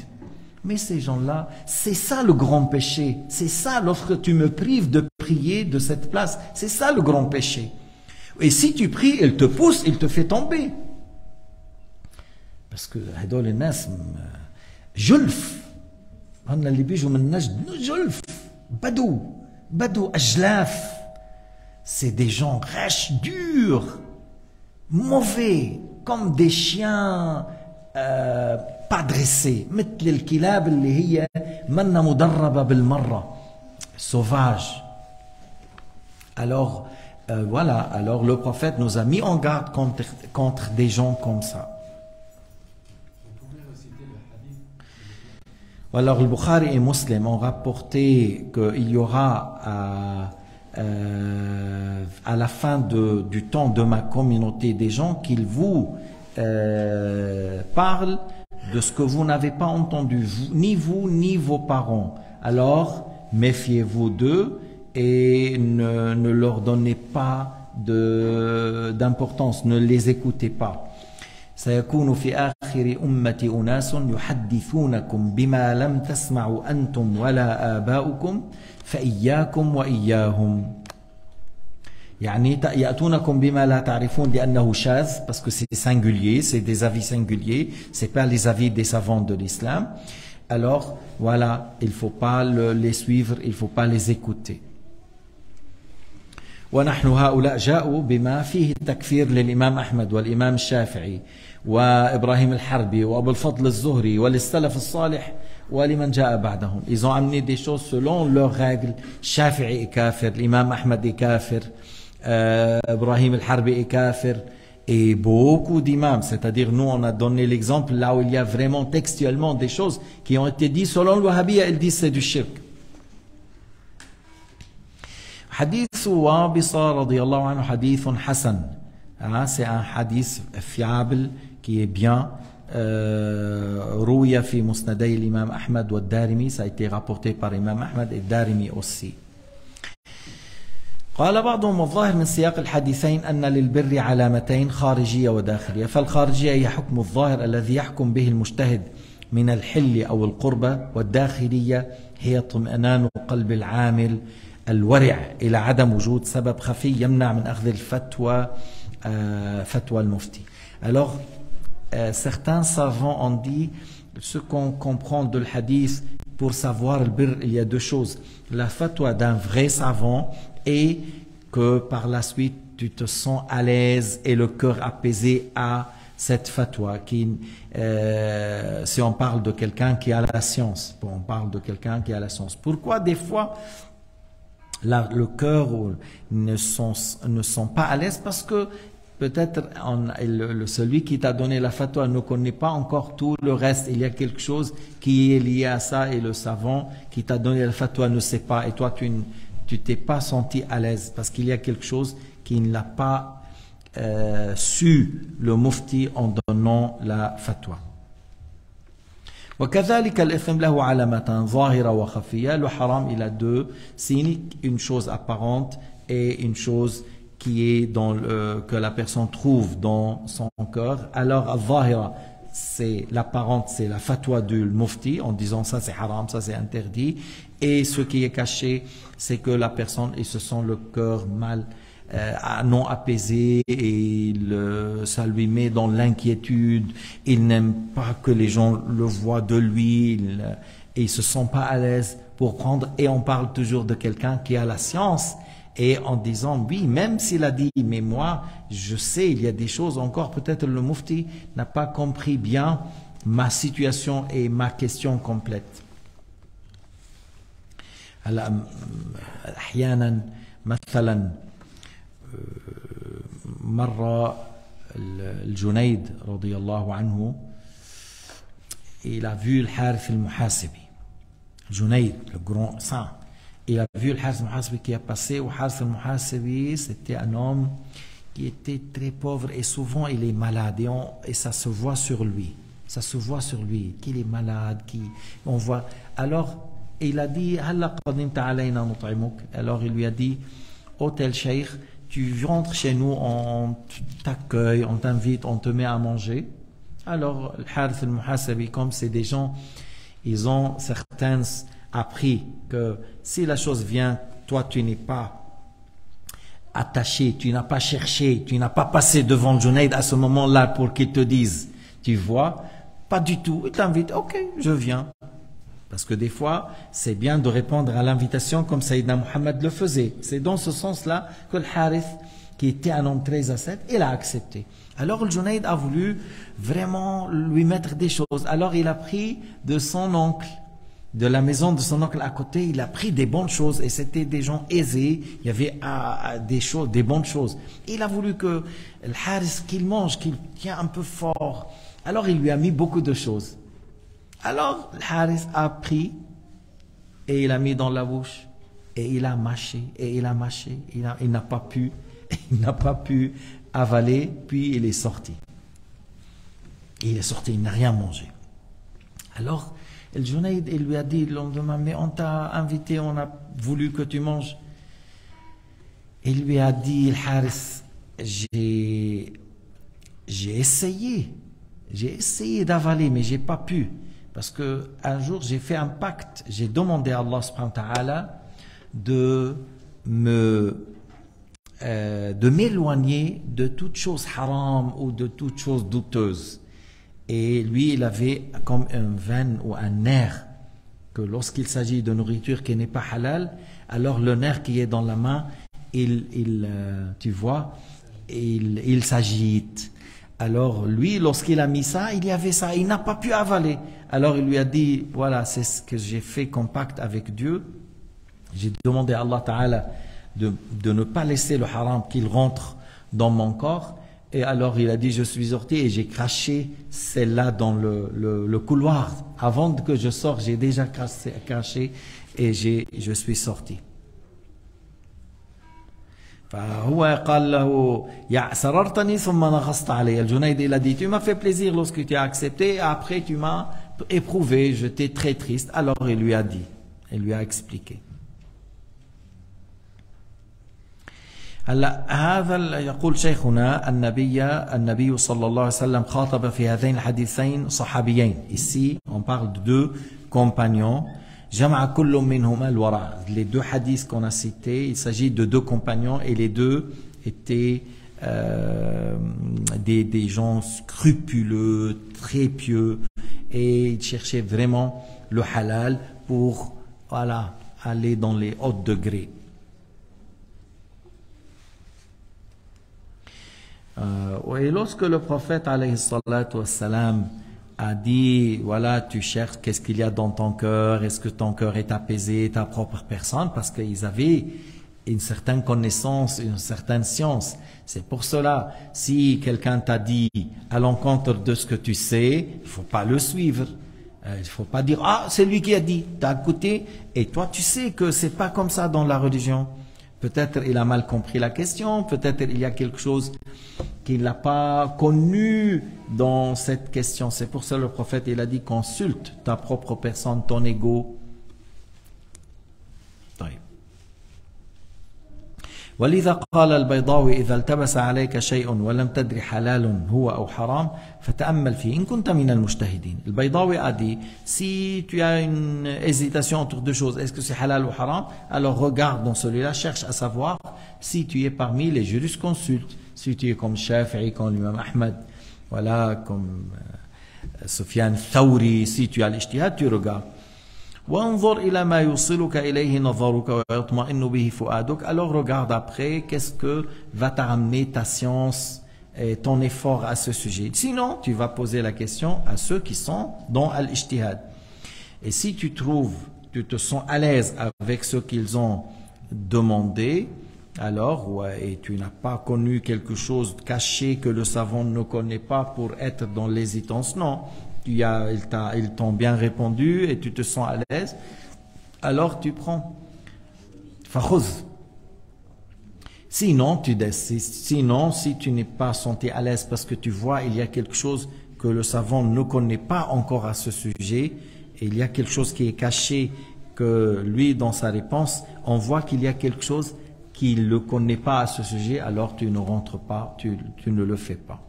Mais ces gens-là, c'est ça le grand péché. C'est ça lorsque tu me prives de prier de cette place. C'est ça le grand péché. Et si tu pries, il te pousse, il te fait tomber. Parce que هدول الناس جلف. هن اللي بيجوا من نجد جلف. بدو أجلاف. C'est des gens rêches, durs, mauvais, comme des chiens pas dressés, مثل الكلاب اللي هي منا مدربة بالمرة, sauvage. Alors voilà, alors le prophète nous a mis en garde contre des gens comme ça. Alors le Bukhari et Muslim ont rapporté qu'il y aura à la fin du temps de ma communauté des gens qui vous parlent de ce que vous n'avez pas entendu, ni vous ni vos parents. Alors méfiez-vous d'eux et ne leur donnez pas d'importance, ne les écoutez pas. سيكون في آخر أمتي أناس يحدثونكم بما لم تسمعوا أنتم ولا آباؤكم فإياكم وإياهم. يعني يأتونكم بما لا تعرفون لأنه شاذ, parce que c'est singulier, c'est des avis singuliers, c'est pas les avis des savants de l'islam. Alors voilà, il faut pas les suivre, il faut pas les écouter. ونحن هؤلاء جاءوا بما فيه التكفير للإمام أحمد والإمام الشافعي وإبراهيم الحربي وأبو الفضل الزهري وللسلف الصالح ولمن جاء بعدهم. Ils ont amené des choses selon leurs règles. Shafi'i est kafir, l'imam Ahmad est kafir, Ibrahim al-Harbi est kafir, et beaucoup d'imams. C'est-à-dire, nous, on a donné l'exemple là où il y a vraiment textuellement des choses qui ont été dites selon le Wahhabiyya, ils disent c'est du shirk. Hadith Wabisa radiyallahu anhu, hadith Hassan. C'est un hadith fiable qui est bien. روي في مسندي الإمام أحمد والدارمي, ça a été rapporté par Imam Ahmad et Darimi aussi. قال بعضهم والظاهر من سياق الحديثين أن للبر علامتين خارجية وداخلية. فالخارجية هي حكم الظاهر الذي يحكم به المجتهد من الحل أو القربة, والداخلية هي اطمئنان قلب العامل الورع إلى عدم وجود سبب خفي يمنع من أخذ الفتوى فتوى المفتي. Alors certains savants ont dit ce qu'on comprend de le hadith pour savoir le birr, il y a deux choses: la fatwa d'un vrai savant et que par la suite tu te sens à l'aise et le cœur apaisé à cette fatwa qui, si on parle de quelqu'un qui a la science, bon, on parle de quelqu'un qui a la science. Pourquoi des fois le cœur ne sont pas à l'aise? Parce que peut-être celui qui t'a donné la fatwa ne connaît pas encore tout le reste. Il y a quelque chose qui est lié à ça et le savant qui t'a donné la fatwa ne sait pas. Et toi, tu t'es pas senti à l'aise parce qu'il y a quelque chose qui ne l'a pas su le mufti en donnant la fatwa. وكذلك الإثم له علامتان ظاهرة وخفية. Le haram, il a deux signes, une chose apparente et une chose qui est que la personne trouve dans son cœur. Alors, al-zahira, c'est l'apparente, c'est la fatwa du mufti en disant ça c'est haram, ça c'est interdit. Et ce qui est caché, c'est que la personne, il se sent le cœur mal, non apaisé, et ça lui met dans l'inquiétude. Il n'aime pas que les gens le voient de lui. et ils se sentent pas à l'aise pour prendre, et on parle toujours de quelqu'un qui a la science, et en disant, oui, même s'il a dit, mais moi, je sais, il y a des choses encore, peut-être le mufti n'a pas compris bien ma situation et ma question complète. هلا احيانا مثلا مره الجنيد رضي الله عنه il a vu le Harith al-Muhasibi. Junayd, le grand saint, il a vu le Harith al-Muhasibi qui a passé. Au Harith al-Muhasibi, c'était un homme qui était très pauvre et souvent il est malade et ça se voit sur lui. Ça se voit sur lui qu'il est malade, on voit. Alors il a dit alors il lui a dit, oh tel cheikh, tu rentres chez nous, on t'accueille, on t'invite, on te met à manger. Alors le Harith al-Muhasibi, comme c'est des gens, ils ont certains appris que si la chose vient, toi tu n'es pas attaché, tu n'as pas cherché, tu n'as pas passé devant le Junayd à ce moment-là pour qu'il te dise, tu vois, pas du tout, il t'invite, ok, je viens. Parce que des fois, c'est bien de répondre à l'invitation comme Sayyidina Muhammad le faisait. C'est dans ce sens-là que le Harith, qui était un homme très ascète, il a accepté. Alors le Junayd a voulu vraiment lui mettre des choses. Alors il a pris de son oncle, de la maison de son oncle à côté, il a pris des bonnes choses et c'était des gens aisés, il y avait des choses, des bonnes choses. Il a voulu que le Harith qu'il mange, qu'il tient un peu fort. Alors il lui a mis beaucoup de choses. Alors le Harith a pris et il a mis dans la bouche et il a mâché et il a mâché. Il n'a pas pu avaler, puis il est sorti. Il est sorti, il n'a rien mangé. Alors le Junayd, il lui a dit le lendemain, mais on t'a invité, on a voulu que tu manges. Il lui a dit, le Harith, j'ai essayé d'avaler, mais j'ai pas pu. Parce que un jour, j'ai fait un pacte, j'ai demandé à Allah subhanahu wa ta'ala de m'éloigner de toute chose haram ou de toute chose douteuse. Et lui, il avait comme un veine ou un nerf que lorsqu'il s'agit de nourriture qui n'est pas halal, alors le nerf qui est dans la main, tu vois, il s'agite. Alors lui, lorsqu'il a mis ça, il y avait ça, il n'a pas pu avaler. Alors il lui a dit, voilà, c'est ce que j'ai fait comme pacte avec Dieu. J'ai demandé à Allah Ta'ala de ne pas laisser le haram qu'il rentre dans mon corps. Et alors il a dit, je suis sorti et j'ai craché celle-là dans le couloir. Avant que je sorte, j'ai déjà craché et je suis sorti. فهو قال له يا سررتني ثم نغصت علي. Le Junayd, il a dit, tu m'as fait plaisir lorsque tu as accepté, et après tu m'as éprouvé, j'étais très triste. Alors il lui a dit, il lui a expliqué. هلا هذا يقول شيخنا النبي صلى الله عليه وسلم خاطب في هذين الحديثين صحابيين. Ici on parle de deux compagnons. جمع كل منهما الورع. Les deux hadiths qu'on a cités, il s'agit de deux compagnons et les deux étaient des gens scrupuleux, très pieux, et ils cherchaient vraiment le halal pour aller dans les hauts degrés. Et lorsque le prophète alayhi salatu wassalam a dit, voilà, tu cherches qu'est-ce qu'il y a dans ton cœur, est-ce que ton cœur est apaisé, ta propre personne, parce qu'ils avaient une certaine connaissance, une certaine science. C'est pour cela, si quelqu'un t'a dit à l'encontre de ce que tu sais, il faut pas le suivre. Il faut pas dire, ah, c'est lui qui a dit, t'as écouté, et toi tu sais que c'est pas comme ça dans la religion. Peut-être il a mal compris la question, peut-être il y a quelque chose qu'il n'a pas connu dans cette question. C'est pour ça que le prophète il a dit, consulte ta propre personne, ton ego. ولذا قال البيضاوي إذا التبس عليك شيء ولم تدري حلال هو أو حرام فتأمل فيه إن كنت من المجتهدين. البيضاوي a dit, si tu as une hésitation entre deux choses, est-ce que c'est halal ou haram, alors regarde dans celui-là, cherche à savoir si tu es parmi les jurisconsultes, si tu es comme Shafi'i, comme l'imam Ahmad, voilà, comme Sufyan Thawri, si tu as l'ijtihad, tu regardes. وانظر إلى ما يوصلك إليه نظرك ويطمئن به فؤادك. Alors regarde après qu'est-ce que va t'amener ta science et ton effort à ce sujet. Sinon, tu vas poser la question à ceux qui sont dans al-ijtihad. Et si tu te sens à l'aise avec ce qu'ils ont demandé, alors, ouais, et tu n'as pas connu quelque chose caché que le savant ne connaît pas pour être dans l'hésitance, non. Ils t'ont bien répondu et tu te sens à l'aise, alors tu prends. Fakhuz. Sinon, si tu n'es pas senti à l'aise parce que tu vois, il y a quelque chose que le savant ne connaît pas encore à ce sujet, et il y a quelque chose qui est caché, que lui, dans sa réponse, on voit qu'il y a quelque chose qu'il ne connaît pas à ce sujet, alors tu ne rentres pas, tu ne le fais pas.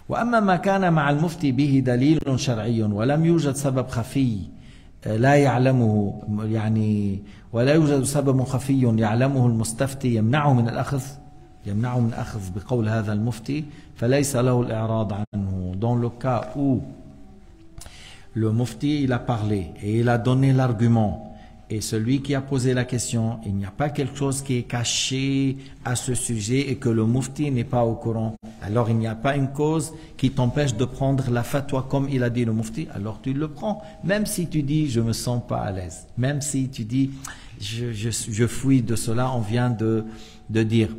وأما ما كان مع المفتي به دليل شرعي ولم يوجد سبب خفي لا يعلمه يعني ولا يوجد سبب خفي يعلمه المستفتي يمنعه من أخذ بقول هذا المفتي فليس له الإعراض عنه. Dans le cas où le mufti il a parlé et il a donné l'argument, et celui qui a posé la question, il n'y a pas quelque chose qui est caché à ce sujet et que le mufti n'est pas au courant, alors il n'y a pas une cause qui t'empêche de prendre la fatwa comme il a dit le mufti, alors tu le prends, même si tu dis je me sens pas à l'aise, même si tu dis je fuis de cela. On vient de dire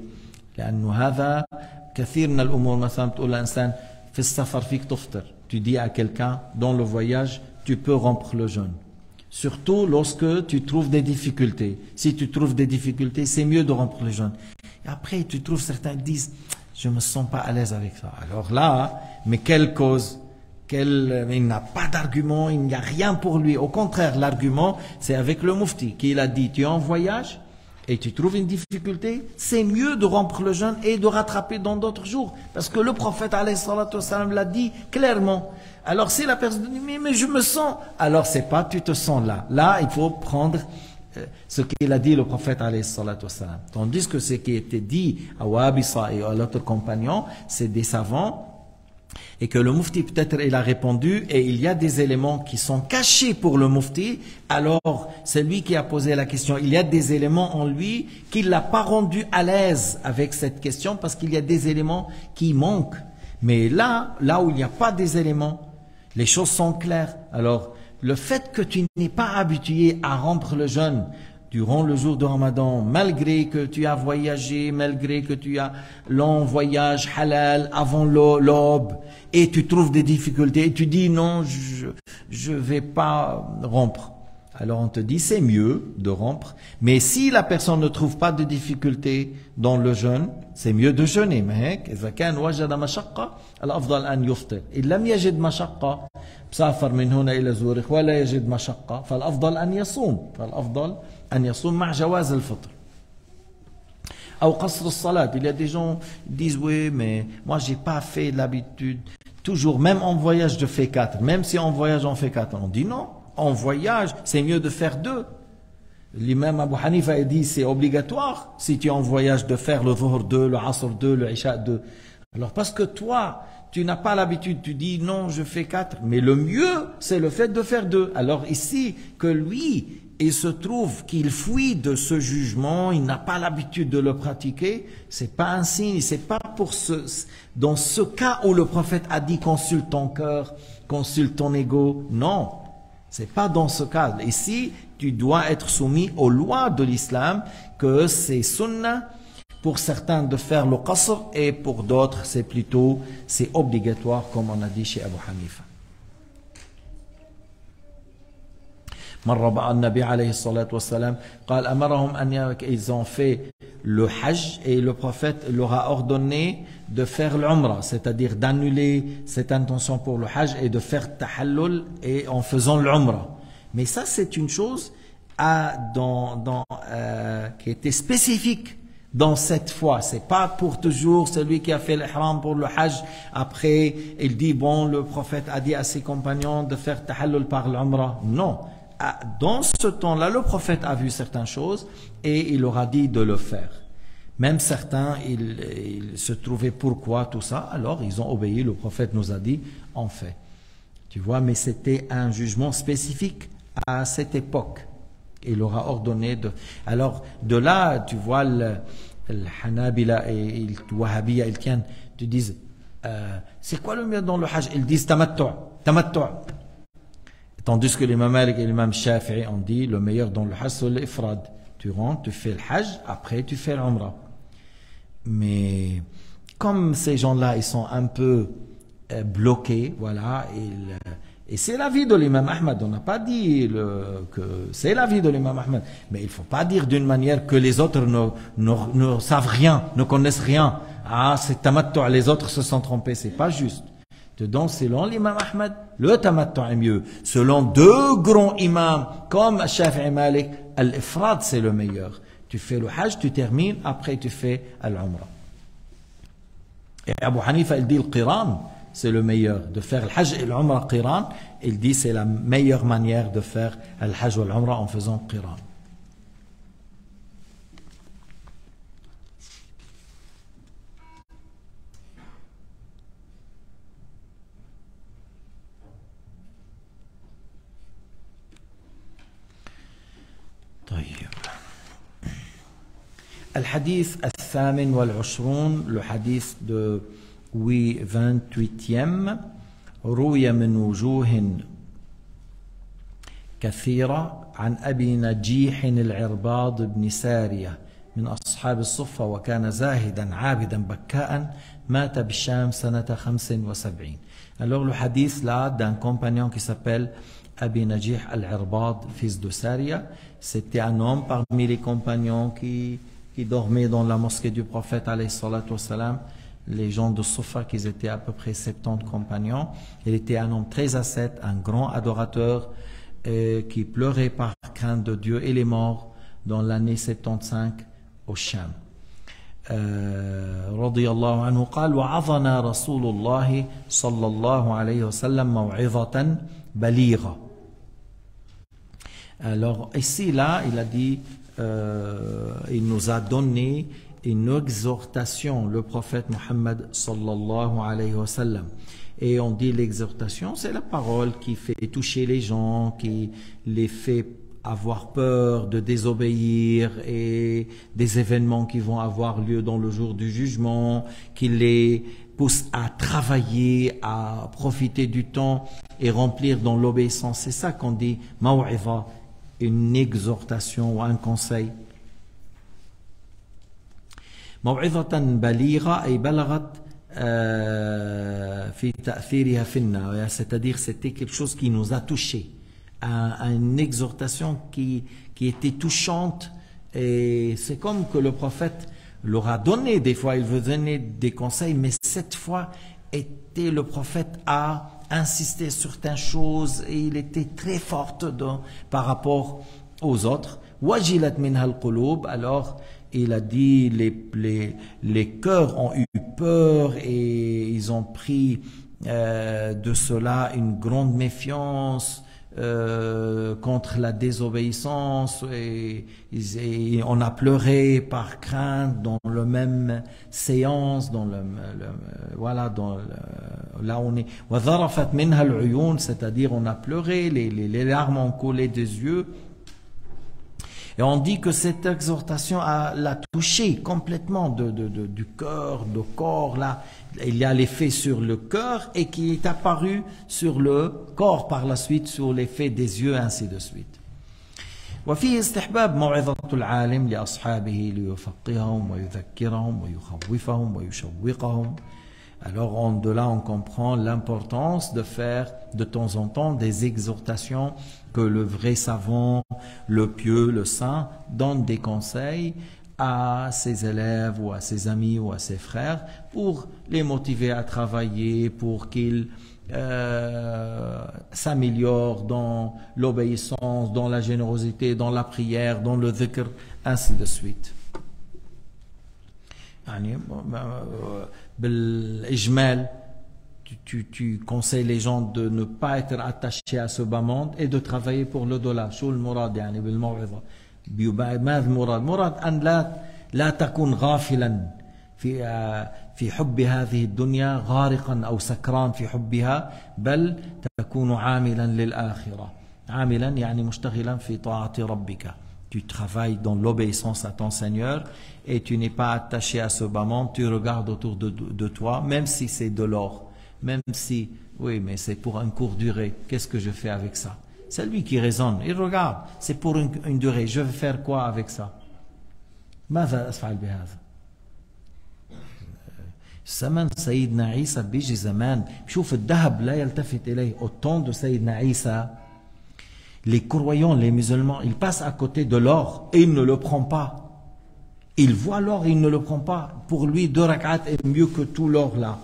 tu dis à quelqu'un dans le voyage tu peux rompre le jeûne. Surtout lorsque tu trouves des difficultés. Si tu trouves des difficultés, c'est mieux de rompre le jeûne. Et après, tu trouves certains qui disent, je me sens pas à l'aise avec ça. Alors là, mais quelle cause? Il n'a pas d'argument, il n'y a rien pour lui. Au contraire, l'argument, c'est avec le mufti, qui a dit, tu es en voyage et tu trouves une difficulté, c'est mieux de rompre le jeûne et de rattraper dans d'autres jours. Parce que le prophète, alayhi salatu wassalam, l'a dit clairement. Alors si la personne dit mais je me sens, alors c'est pas tu te sens là. Là il faut prendre ce qu'il a dit le prophète alayhi salatu wassalam. Tandis que ce qui était dit à Wabisa et à l'autre compagnon, c'est des savants, et que le mufti peut-être il a répondu et il y a des éléments qui sont cachés pour le mufti. Alors c'est lui qui a posé la question, il y a des éléments en lui qui l'a pas rendu à l'aise avec cette question parce qu'il y a des éléments qui manquent. Mais là où il n'y a pas des éléments, les choses sont claires. Alors, le fait que tu n'es pas habitué à rompre le jeûne durant le jour de Ramadan, malgré que tu as voyagé, malgré que tu as long voyage halal avant l'aube, et tu trouves des difficultés, et tu dis non, je vais pas rompre. Alors on te dit c'est mieux de rompre, mais si la personne ne trouve pas de difficulté dans le jeûne, c'est mieux de jeûner. Mais إذا كان وجد مشقة الأفضل أن يفطر. إن لم يجد مشقة مسافر من هنا إلى زورخ ولا يجد مشقة فالأفضل أن يصوم. فالأفضل أن يصوم مع جواز الفطر. أو قصر الصلاة. Il y a des gens qui disent oui mais moi j'ai pas fait l'habitude. Toujours même en voyage je fais 4. Même si en voyage on fait 4. On dit non. En voyage, c'est mieux de faire 2. L'imam Abu Hanifa a dit c'est obligatoire si tu es en voyage de faire le Dhuhr 2, le Asr 2, le Isha 2. Alors parce que toi, tu n'as pas l'habitude, tu dis non, je fais 4. Mais le mieux, c'est le fait de faire 2. Alors ici, que lui, il se trouve qu'il fuit de ce jugement, il n'a pas l'habitude de le pratiquer, c'est pas un signe, c'est pas dans ce cas où le prophète a dit consulte ton cœur, consulte ton ego. Non. C'est pas dans ce cas. Ici, tu dois être soumis aux lois de l'islam, que c'est sunnah pour certains de faire le qasr et pour d'autres c'est obligatoire comme on a dit chez Abu Hanifa. مرة بقى النبي عليه الصلاة والسلام قال أمرهم أن ils ont fait le hajj et le prophète leur a ordonné de faire l'umrah, c'est-à-dire d'annuler cette intention pour le hajj et de faire tahallul et en faisant l'umrah. Mais ça c'est une chose qui était spécifique dans cette fois. C'est pas pour toujours celui qui a fait l'ihram pour le hajj. Après il dit bon le prophète a dit à ses compagnons de faire tahallul par l'umrah. Non. Dans ce temps-là, le prophète a vu certaines choses et il leur a dit de le faire. Même certains, ils se trouvaient pourquoi tout ça, alors ils ont obéi, le prophète nous a dit, on fait. Tu vois, mais c'était un jugement spécifique à cette époque. Il aura ordonné de... Alors, de là, tu vois, le Hanabila et le Wahhabiyya, ils te disent, c'est quoi le mieux dans le Hajj? Ils disent tamattu'. Tandis que l'imam Malik et l'imam Shafi'i ont dit, le meilleur dans le Hajj, c'est l'ifrad. Tu rentres, tu fais le Hajj, après tu fais l'Umrah. Mais comme ces gens-là, ils sont un peu bloqués, voilà, et c'est l'avis de l'imam Ahmad. On n'a pas dit que c'est l'avis de l'imam Ahmad, mais il ne faut pas dire d'une manière que les autres ne savent rien, ne connaissent rien. Ah, c'est tamattu', les autres se sont trompés, c'est pas juste. Donc, selon l'imam Ahmad, le tamattu' est mieux. Selon deux grands imams, comme Shafi'i Malik, al-ifrad c'est le meilleur. Tu fais le Hajj, tu termines, après tu fais al-Umrah. Et Abu Hanifa, il dit le Qiran, c'est le meilleur. De faire le Hajj et l'Umrah Qiran, il dit c'est la meilleure manière de faire le Hajj ou l'Umrah en faisant Qiran. الحديث الثامن والعشرون le hadith de 28e روي من وجوه كثيرة عن أبي نجيح العرباض بن سارية من أصحاب الصفة وكان زاهدا عابدا بكاء مات بالشام سنة 75. Alors le hadith là d'un compagnon qui s'appelle Abi Najih al-Irbad, fils de Saria, c'était un homme parmi les compagnons qui dormaient dans la mosquée du prophète alayhi salatu wassalam, les gens de Soufa qui étaient à peu près 70 compagnons. Il était un homme très ascète, un grand adorateur qui pleurait par crainte de Dieu et les morts dans l'année 75 au Sham. رضي الله عنه قال وعظنا رسول الله صلى الله عليه وسلم موعظة بليغة. Alors ici là il a dit il nous a donné une exhortation, le prophète Mohammed sallallahu alayhi wa sallam. Et on dit l'exhortation, c'est la parole qui fait toucher les gens, qui les fait avoir peur de désobéir et des événements qui vont avoir lieu dans le jour du jugement, qui les pousse à travailler, à profiter du temps et remplir dans l'obéissance. C'est ça qu'on dit maw'iza, une exhortation ou un conseil. موعظة بليغة أي بلغت في تأثيرها فينا, c'est-à-dire c'était quelque chose qui nous a touchés, une exhortation qui était touchante, et c'est comme que le prophète leur a donné, des fois il veut donner des conseils, mais cette fois était le prophète a insisté sur certaines choses et il était très fort par rapport aux autres. وَجِلَتْ مِنْهَا الْقُلُوبِ, alors il a dit les cœurs ont eu peur et ils ont pris de cela une grande méfiance contre la désobéissance et on a pleuré par crainte dans le même séance, dans voilà, là on est وَذَرَفَتْ مِنْهَا الْعُيُونِ, c'est-à-dire on a pleuré, les larmes ont coulé des yeux. Et on dit que cette exhortation l'a touché complètement du cœur, du corps. Là, il y a l'effet sur le cœur et qui est apparu sur le corps par la suite, sur l'effet des yeux, ainsi de suite. وفيه استحباب موعظة العالم لأصحابه ليفقههم ويذكرهم ويخوفهم ويشوقهم. Alors de là on comprend l'importance de faire de temps en temps des exhortations, que le vrai savant, le pieux, le saint donne des conseils à ses élèves ou à ses amis ou à ses frères pour les motiver à travailler, pour qu'ils s'améliorent dans l'obéissance, dans la générosité, dans la prière, dans le dhikr, ainsi de suite. بالإجمال, tu conseilles les gens de ne pas être attachés à ce bas monde et de travailler pour le dollar. شو المراد يعني بالموعظة؟ ماذا المراد؟ مراد أن لا تكون غافلا في حب هذه الدنيا غارقا أو سكران في حبها, بل تكون عاملا للآخرة. عاملا يعني مشتغلا في طاعة ربك. Tu travailles dans l'obéissance à ton Seigneur et tu n'es pas attaché à ce bas monde, tu regardes autour de toi, même si c'est de l'or, même si, oui, mais c'est pour une courte durée, qu'est-ce que je fais avec ça? C'est lui qui raisonne, il regarde, c'est pour une durée, je vais faire quoi avec ça? ماذا أفعل بهذا؟ زمن سيدنا عيسى بيجي زمان بشوف الذهب لا يلتفت إليه. Au temps de سيدنا عيسى, les croyants, les musulmans, ils passent à côté de l'or et ils ne le prennent pas. Il voit l'or et il ne le prend pas. Pour lui, 2 rak'at est mieux que tout l'or là.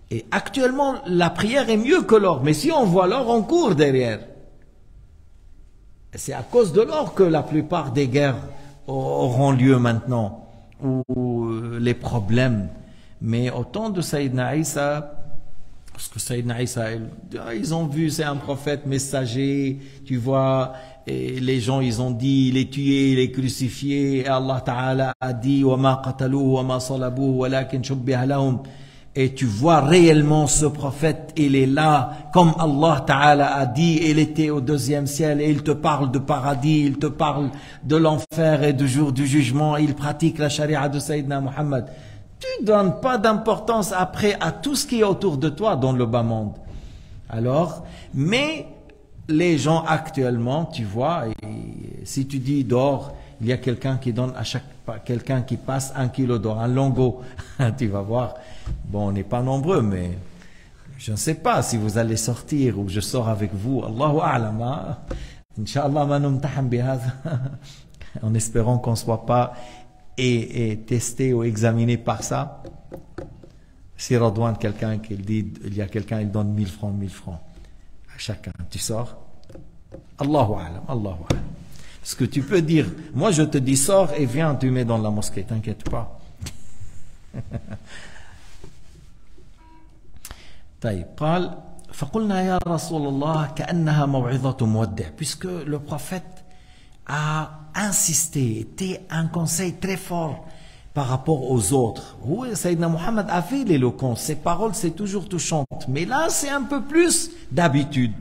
Et actuellement, la prière est mieux que l'or. Mais si on voit l'or, on court derrière. C'est à cause de l'or que la plupart des guerres auront lieu maintenant, ou les problèmes. Mais au temps de Sayyidina Isa, parce que Sayyidina Isa, ils ont vu, c'est un prophète messager, tu vois, et les gens, ils ont dit, il est tué, il est crucifié, et Allah Ta'ala a dit, وَمَا قَتَلُوهُ وَمَا صَلَبُوهُ وَلَكِنْ شُبِّهَ لَهُمْ. Et tu vois réellement ce prophète, il est là, comme Allah Ta'ala a dit, il était au 2e ciel, et il te parle de paradis, il te parle de l'enfer et du jour du jugement, il pratique la charia de Sayyidina Muhammad. Tu ne donnes pas d'importance après à tout ce qui est autour de toi dans le bas monde. Alors, mais les gens actuellement, tu vois, si tu dis d'or, il y a quelqu'un qui donne à quelqu'un qui passe 1 kilo d'or, un lingot, tu vas voir. Bon, on n'est pas nombreux, mais je ne sais pas si vous allez sortir ou je sors avec vous. Allahu a'lam. Inch'Allah, ma numtahan bihadha. En espérant qu'on ne soit pas et testé ou examiné par ça. Si Radouane, quelqu'un qui dit, il y a quelqu'un, il donne 1000 francs à chacun. Tu sors. Allahu a'lam, Allahu a'lam. Parce que tu peux dire, moi je te dis sors et viens, tu mets dans la mosquée, t'inquiète pas. طيب قال فقلنا يا رسول الله كأنها موعظة مودع, puisque le prophète a insisté, était un conseil très fort par rapport aux autres. Oui, Sayyidina Muhammad a fait l'éloquence, ses paroles c'est toujours touchante, mais là c'est un peu plus d'habitude.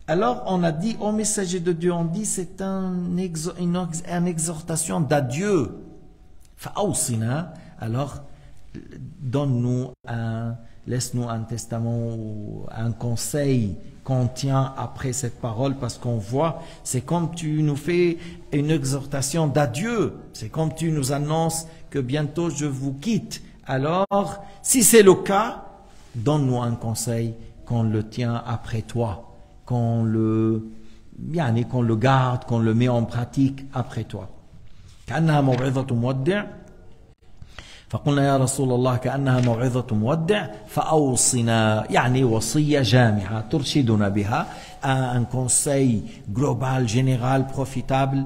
Alors on a dit au messager de Dieu, on dit c'est une exhortation d'adieu. فأوصنا, alors donne-nous laisse-nous un testament ou un conseil qu'on tient après cette parole, parce qu'on voit, c'est comme tu nous fais une exhortation d'adieu, c'est comme tu nous annonces que bientôt je vous quitte. Alors, si c'est le cas, donne-nous un conseil qu'on le tient après toi, qu'on le garde, qu'on le met en pratique après toi. كأنها موعظة مودع فقلنا يا رسول الله كأنها موعظة مودع فأوصنا, يعني وصية جامعة ترشدنا بها, un conseil global, général, profitable,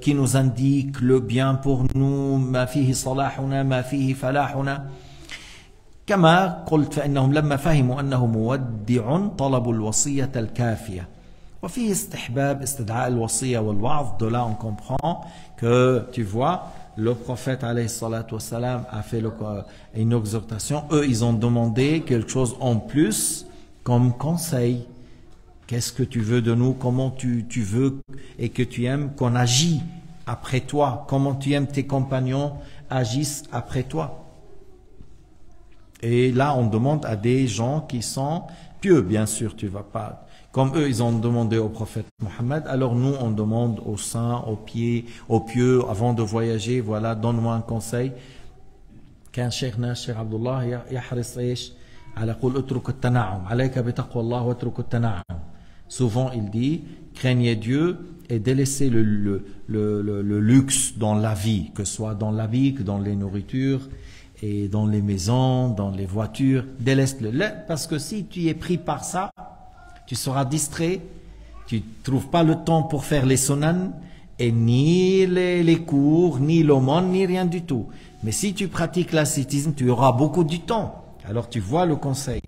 qui nous indique le bien pour nous, ما فيه صلاحنا ما فيه فلاحنا. كما قلت فإنهم لما فهموا أنه مودع طلبوا الوصية الكافية. وفيه استحباب استدعاء الوصية والوعظ. De là on comprend que, tu vois, le prophète alayhi salatu wassalam a fait une exhortation. Eux, ils ont demandé quelque chose en plus comme conseil. Qu'est-ce que tu veux de nous? Comment tu veux et que tu aimes qu'on agisse après toi? Comment tu aimes tes compagnons agissent après toi? Et là, on demande à des gens qui sont pieux, bien sûr, tu vas pas... Comme eux, ils ont demandé au prophète Mohammed, alors nous, on demande aux saints, aux pieux, avant de voyager, voilà, donne-moi un conseil. كان شيخنا الشيخ عبد الله يحرص ايش على قول اترك التنعم عليك بتقوى الله واترك التنعم. Souvent, il dit, craignez Dieu et délaissez le luxe dans la vie, que ce soit dans l'habit, dans les nourritures, et dans les maisons, dans les voitures. Délaisse-le. Parce que si tu es pris par ça, tu seras distrait, tu ne trouves pas le temps pour faire les sunan, et ni les cours, ni l'aumône, ni rien du tout. Mais si tu pratiques l'ascétisme, tu auras beaucoup du temps. Alors tu vois le conseil.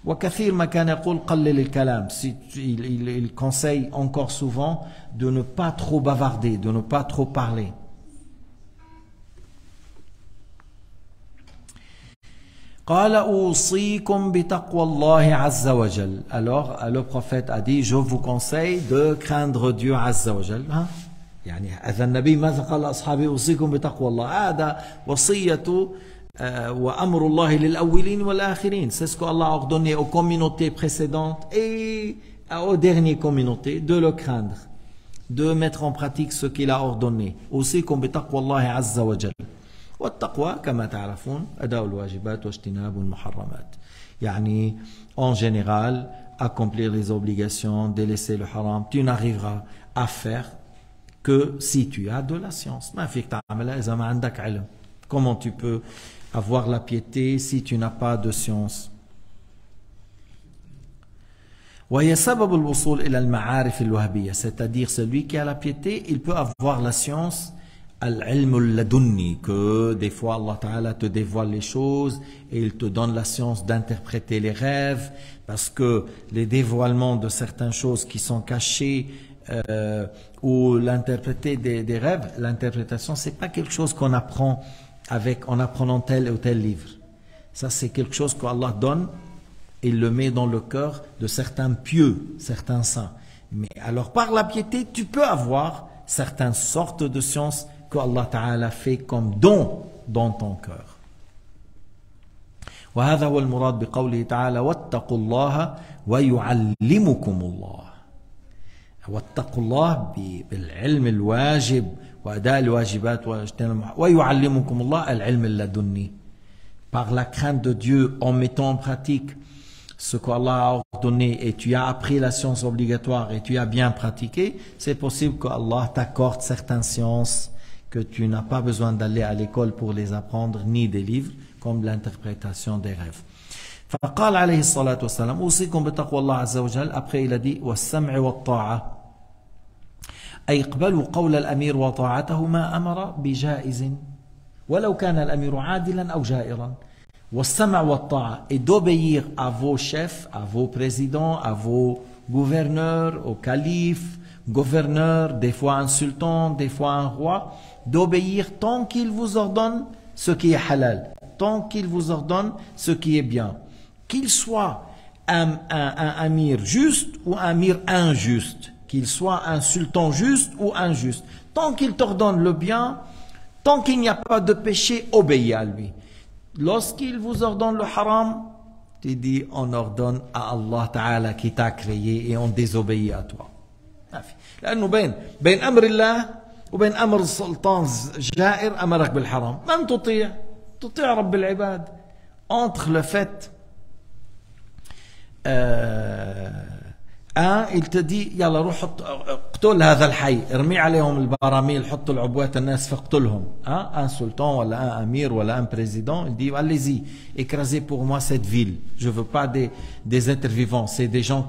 وكثير ما كان يقول قلل الكلام. Il conseille encore souvent de ne pas trop bavarder, de ne pas trop parler. قال أوصيكم بتقوى الله عز وجل. Alors le prophète a dit, je vous conseille de craindre Dieu عز وجل. يعني هذا النبي ماذا قال لأصحابه؟ أوصيكم بتقوى الله. هذا وصية وأمر الله للأولين والآخرين. C'est ce qu'Allah a ordonné aux communautés précédentes et aux dernières communautés de le craindre, de mettre en pratique ce qu'il a ordonné. أوصيكم بتقوى الله عز وجل. والتقوى كما تعرفون أداء الواجبات واجتناب المحرمات. يعني en général accomplir les obligations, délaisser le haram. Tu n'arriveras à faire que si tu as de la science. ما فيك تعملها إذا ما عندك علم. Comment tu peux avoir la piété si tu n'as pas de science? وهي سبب الوصول إلى المعارف الوهبية. C'est-à-dire celui qui a la piété, il peut avoir la science al-ilm al-ladunni, que des fois Allah Ta'ala te dévoile les choses et il te donne la science d'interpréter les rêves, parce que les dévoilements de certaines choses qui sont cachées ou l'interpréter des rêves, l'interprétation, c'est pas quelque chose qu'on apprend en apprenant tel ou tel livre. Ça, c'est quelque chose qu'Allah donne, il le met dans le cœur de certains pieux, certains saints. Mais alors, par la piété, tu peux avoir certaines sortes de sciences que Allah Ta'ala fait comme don dans ton cœur. وهذا هو المراد بقوله تعالى واتقوا الله ويعلمكم الله. واتقوا الله بالعلم الواجب وأداء الواجبات ويعلمكم الله العلم اللدني. Par la crainte de Dieu, en mettant en pratique ce qu'Allah a ordonné et tu as appris la science obligatoire et tu as bien pratiqué, c'est possible que Allah t'accorde certaines sciences que tu n'as pas besoin d'aller à l'école pour les apprendre, ni des livres, comme l'interprétation des rêves. فقال عليه الصلاة والسلام أوصيكم بتقوى الله عز وجل. Après il a dit والسمع والطاعة أي اقبلوا قول الأمير وطاعته ما أمر بجائز ولو كان الأمير عادلا أو جائرا. والسمع والطاعة et d'obéir à vos chefs, à vos présidents, à vos gouverneurs, aux califes, gouverneurs, des fois un sultan, des fois un roi, d'obéir tant qu'il vous ordonne ce qui est halal, tant qu'il vous ordonne ce qui est bien. Qu'il soit un amir juste ou un amir injuste, qu'il soit un sultan juste ou injuste, tant qu'il t'ordonne le bien, tant qu'il n'y a pas de péché, obéis à lui. Lorsqu'il vous ordonne le haram, tu dis on ordonne à Allah Ta'ala qui t'a créé et on désobéit à toi. لأنه بين أمر الله وبين أمر السلطان جائر أمرك بالحرام من تطيع رب العباد. Entre le fait il te dit يلا روح اقتل هذا الحي، ارمي عليهم البراميل، حط العبوات الناس فاقتلهم. Un sultan ولا un amir ولا un président, il dit allez-y, écrasez pour moi cette ville. Je veux pas des êtres vivants, c'est des gens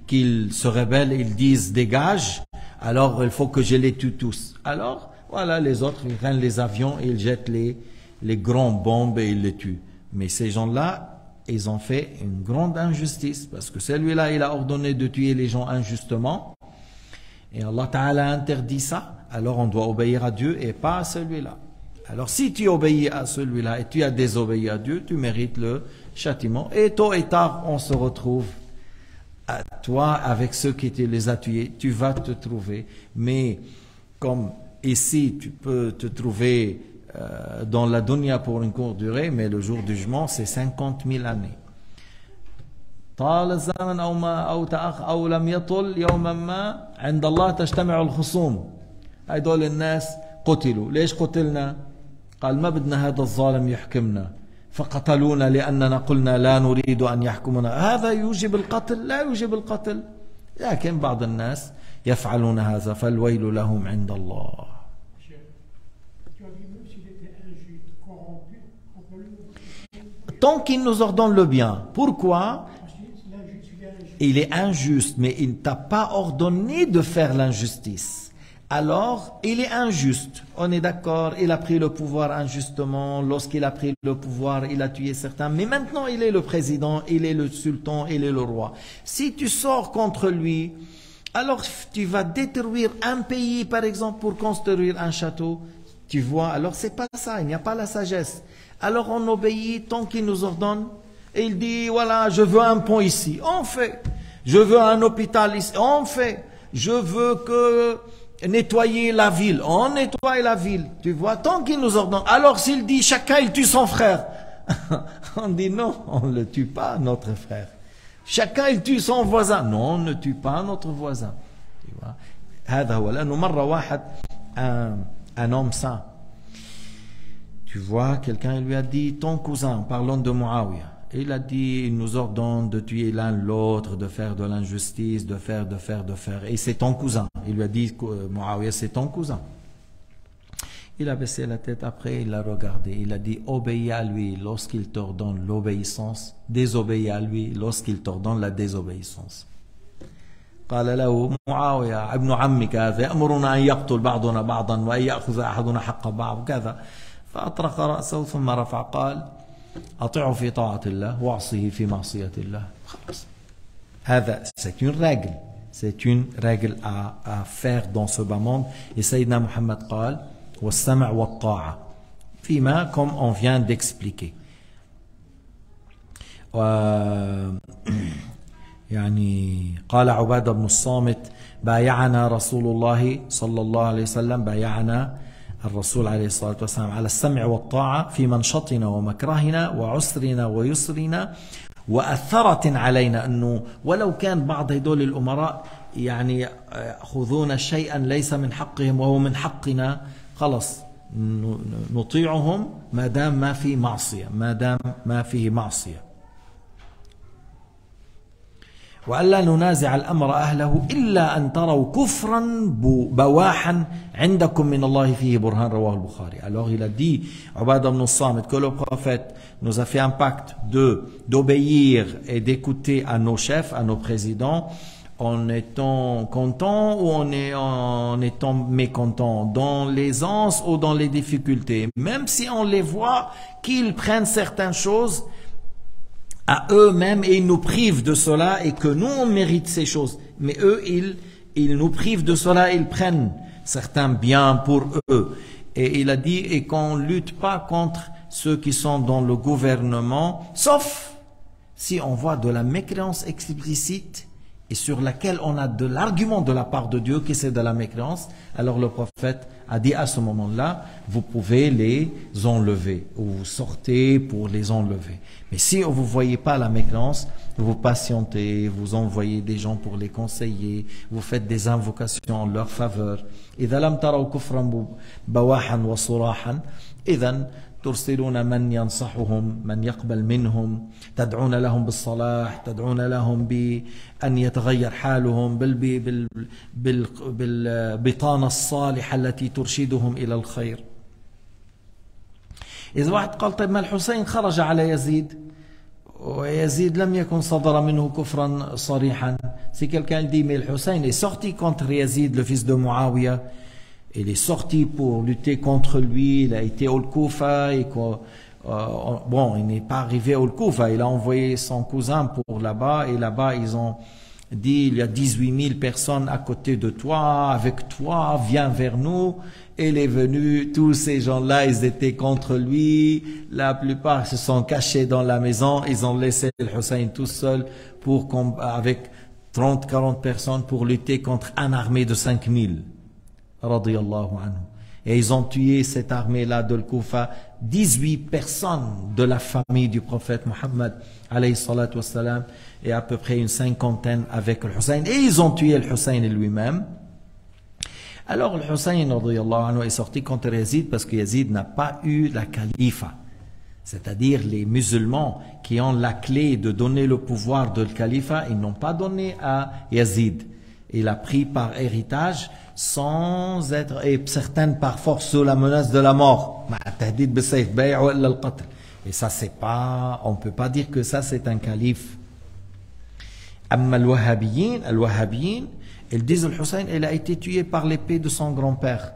qui se rebellent, ils disent dégage, alors il faut que je les tue tous. Alors voilà, les autres ils prennent les avions et ils jettent les grandes bombes et ils les tuent. Mais ces gens-là, ils ont fait une grande injustice, parce que celui-là, il a ordonné de tuer les gens injustement, et Allah Ta'ala interdit ça, alors on doit obéir à Dieu et pas à celui-là. Alors si tu obéis à celui-là et tu as désobéi à Dieu, tu mérites le châtiment, et tôt et tard, on se retrouve à toi avec ceux qui te les a tués, tu vas te trouver, mais comme ici, tu peux te trouver dans la dunya pour une courte durée, mais le jour du jugement, c'est 50 000 années. طال الزمن أو تأخ أو لم يطل يوما ما عند الله تجتمع الخصوم. هذول الناس قتلوا. ليش قتلنا؟ قال ما بدنا هذا الظالم يحكمنا فقتلونا لأننا قلنا لا نريد أن يحكمنا. هذا يوجب القتل؟ لا يوجب القتل، لكن بعض الناس يفعلون هذا فالويل لهم عند الله. Tant qu'il nous ordonne le bien. Pourquoi? Il est injuste, mais il ne t'a pas ordonné de faire l'injustice. Alors, il est injuste. On est d'accord, il a pris le pouvoir injustement. Lorsqu'il a pris le pouvoir, il a tué certains. Mais maintenant, il est le président, il est le sultan, il est le roi. Si tu sors contre lui, alors tu vas détruire un pays, par exemple, pour construire un château. Tu vois, alors c'est pas ça, il n'y a pas la sagesse. Alors on obéit tant qu'il nous ordonne. Et il dit, voilà, je veux un pont ici, on fait. Je veux un hôpital ici, on fait. Je veux que nettoyer la ville, on nettoie la ville. Tu vois, tant qu'il nous ordonne. Alors s'il dit, chacun il tue son frère. On dit non, on ne le tue pas, notre frère. Chacun il tue son voisin. Non, on ne tue pas notre voisin. Tu vois. هذا هو لأنه مرة واحد un homme saint. Tu vois, quelqu'un lui a dit, ton cousin, parlons de Muawiyah. Il a dit, il nous ordonne de tuer l'un l'autre, de faire de l'injustice, de faire. Et c'est ton cousin. Il lui a dit, Muawiyah, c'est ton cousin. Il a baissé la tête, après il l'a regardé. Il a dit, obéis à lui lorsqu'il t'ordonne l'obéissance, désobéis à lui lorsqu'il t'ordonne la désobéissance. قال له معاوية ابن عمك هذا يأمرنا أن يقتل بعضنا بعضا وأن يأخذ أحدنا حق بعض وكذا. فأطرق رأسه ثم رفع قال أطيعه في طاعة الله وأعصيه في معصية الله. خلاص. هذا c'est une règle à faire dans ce bas monde. Et Sayyidina Muhammad قال والسمع والطاعة فيما comme on vient d'expliquer. يعني قال عبادة بن الصامت بايعنا رسول الله صلى الله عليه وسلم بايعنا الرسول عليه الصلاة والسلام على السمع والطاعة في منشطنا ومكرهنا وعسرنا ويسرنا وأثرة علينا أنه ولو كان بعض هدول الأمراء يعني يأخذون شيئا ليس من حقهم وهو من حقنا خلص نطيعهم ما دام ما فيه معصية وألا ننازع الأمر أهله إلا أن تروا كفرا بواحا عندكم من الله فيه برهان رواه البخاري. Alors il a dit Ubadah ibn Samit que le prophète nous a fait un pacte d'obéir et d'écouter à nos chefs, à nos présidents en étant contents ou en étant mécontents, dans l'aisance ou dans les difficultés, même si on les voit qu'ils prennent certaines choses à eux-mêmes et ils nous privent de cela et que nous on mérite ces choses. Mais eux, ils nous privent de cela, ils prennent certains biens pour eux. Et il a dit, et qu'on ne lutte pas contre ceux qui sont dans le gouvernement, sauf si on voit de la mécréance explicite et sur laquelle on a de l'argument de la part de Dieu que c'est de la mécréance, alors le prophète a dit à ce moment-là, vous pouvez les enlever, ou vous sortez pour les enlever. Mais si vous ne voyez pas la mécréance, vous patientez, vous envoyez des gens pour les conseiller, vous faites des invocations en leur faveur. إذا لم تروا كفرا بواحا وصراحا إذن ترسلون من ينصحهم من يقبل منهم تدعون لهم بالصلاح تدعون لهم بأن يتغير حالهم بالبطانة الصالحة التي ترشدهم إلى الخير. إذا واحد قال طيب ما الحسين خرج على يزيد ويزيد لم يكن صدر منه كفرا صريحا. Si quelqu'un dit mais le Hussein est sorti contre Yazid le fils de Muawiyah, il est sorti pour lutter contre lui, il a été au Koufa et bon, il n'est pas arrivé au Koufa, il a envoyé son cousin pour là-bas et là-bas ils ont dit il y a 18 000 personnes à côté de toi, avec toi, viens vers nous. Il est venu, tous ces gens-là, ils étaient contre lui, la plupart se sont cachés dans la maison, ils ont laissé le Hussein tout seul avec 30-40 personnes pour lutter contre une armée de 5 000. Radiyallahu anhu. Et ils ont tué cette armée-là de Koufa, 18 personnes de la famille du prophète Mohammed alayhi salatu wassalam, et à peu près une cinquantaine avec le Hussein. Et ils ont tué le Hussein lui-même. Alors le Hussein radiyallahu anhu est sorti contre Yazid parce que Yazid n'a pas eu la califat. C'est-à-dire les musulmans qui ont la clé de donner le pouvoir de le califat, ils n'ont pas donné à Yazid. Il a pris par héritage sans être, et certaines par force sous la menace de la mort. Et ça c'est pas, on peut pas dire que ça c'est un calife. Amma al-Wahhabiyin, ils disent le Hussein, il a été tué par l'épée de son grand-père.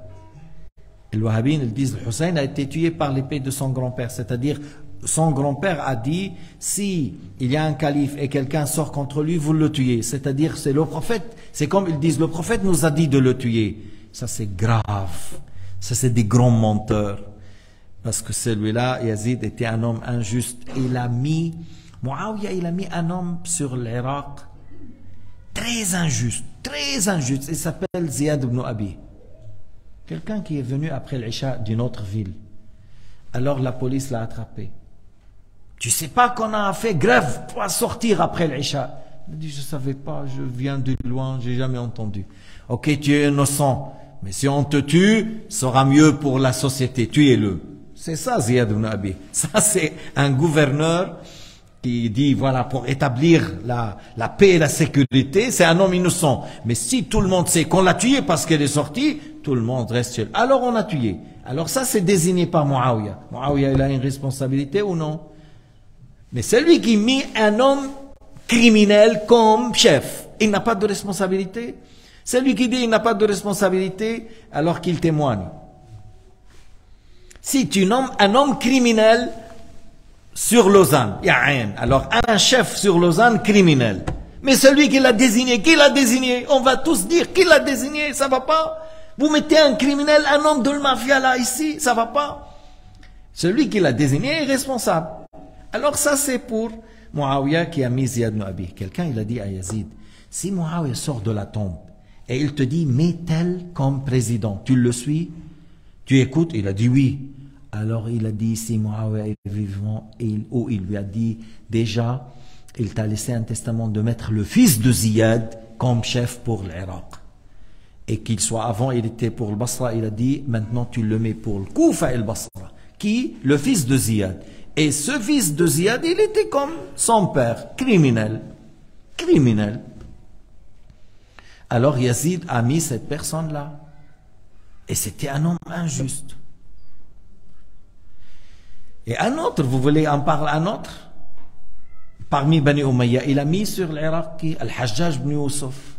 Les Wahhabiyin, ils disent le Hussein a été tué par l'épée de son grand-père. C'est-à-dire, son grand-père a dit, si il y a un calife et quelqu'un sort contre lui, vous le tuez. C'est-à-dire, c'est le prophète, c'est comme ils disent, le prophète nous a dit de le tuer. Ça c'est grave. Ça, c'est des grands menteurs. Parce que celui-là, Yazid, était un homme injuste. Muawiyah, il a mis un homme sur l'Irak très injuste, très injuste. Il s'appelle Ziyad ibn Abi. Quelqu'un qui est venu après l'Isha d'une autre ville. Alors la police l'a attrapé. Tu sais pas qu'on a fait grève pour sortir après l'Isha. Il a dit, je savais pas, je viens de loin, j'ai jamais entendu. Ok, tu es innocent, mais si on te tue, ce sera mieux pour la société, tuez-le. C'est ça Ziyad ibn Abi. Ça c'est un gouverneur qui dit, voilà, pour établir la paix et la sécurité, c'est un homme innocent. Mais si tout le monde sait qu'on l'a tué parce qu'elle est sortie, tout le monde reste seul. Alors on a tué. Alors ça, c'est désigné par Muawiyah. Muawiyah, il a une responsabilité ou non? Mais celui qui mit un homme criminel comme chef, il n'a pas de responsabilité. Celui qui dit il n'a pas de responsabilité, alors qu'il témoigne. Si tu nommes un homme criminel sur Lausanne, alors un chef sur Lausanne criminel. Mais celui qui l'a désigné, on va tous dire qui l'a désigné, ça va pas. Vous mettez un criminel, un homme de la mafia là, ici, ça va pas. Celui qui l'a désigné est responsable. Alors ça c'est pour Muawiyah qui a mis Ziyad ibn Abi. Quelqu'un il a dit à Yazid, si Muawiyah sort de la tombe et il te dit mets tel comme président, tu le suis? Tu écoutes? Il a dit oui. Alors il a dit, si Muawiyah est vivant, il lui a dit, déjà, il t'a laissé un testament de mettre le fils de Ziyad comme chef pour l'Irak. Et qu'il soit avant, il était pour le Basra, il a dit, maintenant tu le mets pour le Koufa et le Basra. Qui? Le fils de Ziyad. Et ce fils de Ziyad, il était comme son père, criminel. Criminel. Alors Yazid a mis cette personne-là. Et c'était un homme injuste. Et un autre, vous voulez en parler un autre? Parmi Bani Umayya, il a mis sur l'Irak qui? Al-Hajjaj ibn Yusuf.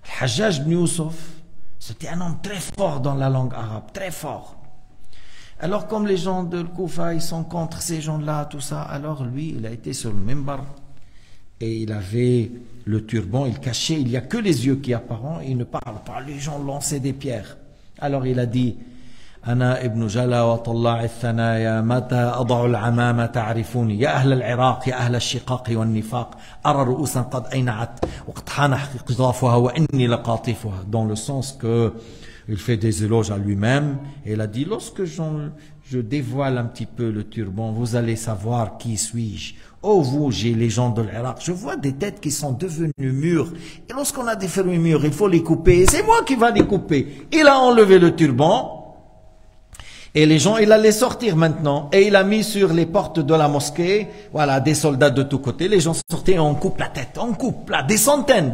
Al-Hajjaj ibn Yusuf, c'était un homme très fort dans la langue arabe, très fort. Alors comme les gens de Koufa, ils sont contre ces gens-là, tout ça, alors lui, il a été sur le mimbar et il avait le turban, il cachait, il n'y a que les yeux qui apparaissent, il ne parle pas, les gens lançaient des pierres. Alors il a dit, أنا ابن جلا وطلاع الثنايا متى أضع العمامة تعرفوني يا أهل العراق يا أهل الشقاق والنفاق أرى رؤوسا قد أينعت وقد حان قطافها وإني لقاطفها, dans le sens que il fait des éloges à lui-même et il a dit, lorsque je dévoile un petit peu le turban, vous allez savoir qui suis-je. Oh vous, j'ai les gens de l'Irak, je vois des têtes qui sont devenues mûres. Et lorsqu'on a des fermes mûres, il faut les couper. Et c'est moi qui va les couper. Il a enlevé le turban. Et les gens, il allait sortir maintenant. Et il a mis sur les portes de la mosquée, voilà, des soldats de tous côtés. Les gens sortaient et on coupe la tête, on coupe là, des centaines.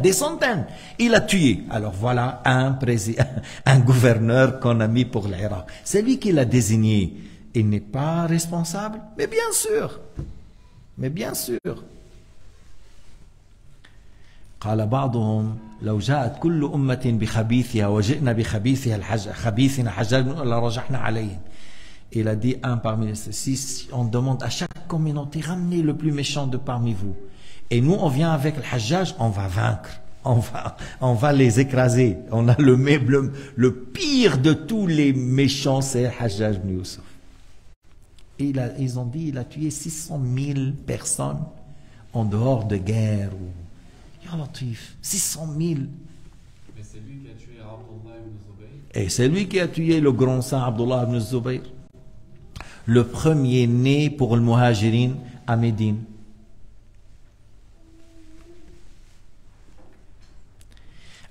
Il a tué. Alors voilà un gouverneur qu'on a mis pour l'Irak. C'est lui qui l'a désigné. Il n'est pas responsable? Mais bien sûr. Mais bien sûr. قال بعضهم لو جاءت كل أمة بخبيثها وجئنا بخبيثها خبيثنا حجاج لرجحنا عليهم. Il a dit un parmi les, si on demande à chaque communauté, ramenez le plus méchant de parmi vous. Et nous, on vient avec le Hajjaj, on va vaincre. On va les écraser. On a le pire de tous les méchants, c'est Hajjaj ibn Yusuf. Et ils ont dit, il a tué 600 000 personnes en dehors de guerre. Ya Latif, 600 000. Mais c'est lui qui a tué Abdullah ibn Zubayr. Et c'est lui qui a tué le grand saint Abdullah ibn Zubayr. Le premier né pour le Muhajirin à Médine.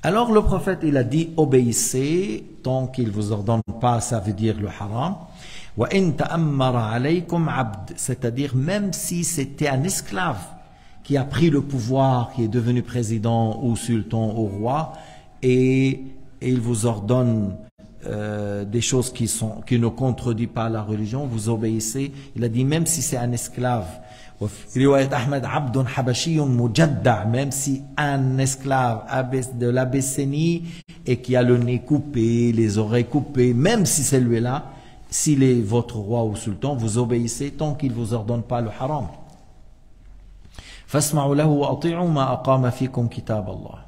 Alors le prophète, il a dit, obéissez, tant qu'il ne vous ordonne pas, ça veut dire le haram. C'est-à-dire même si c'était un esclave qui a pris le pouvoir, qui est devenu président ou sultan ou roi, et il vous ordonne des choses qui ne contredisent pas la religion, vous obéissez. Il a dit même si c'est un esclave, même si un esclave de l'Abyssénie et qui a le nez coupé, les oreilles coupées, même si c'est celui-là, s'il est votre roi ou sultan, vous obéissez tant qu'il ne vous ordonne pas le haram. فاسمعوا له وأطيعوا ما أقام فيكم كتاب الله.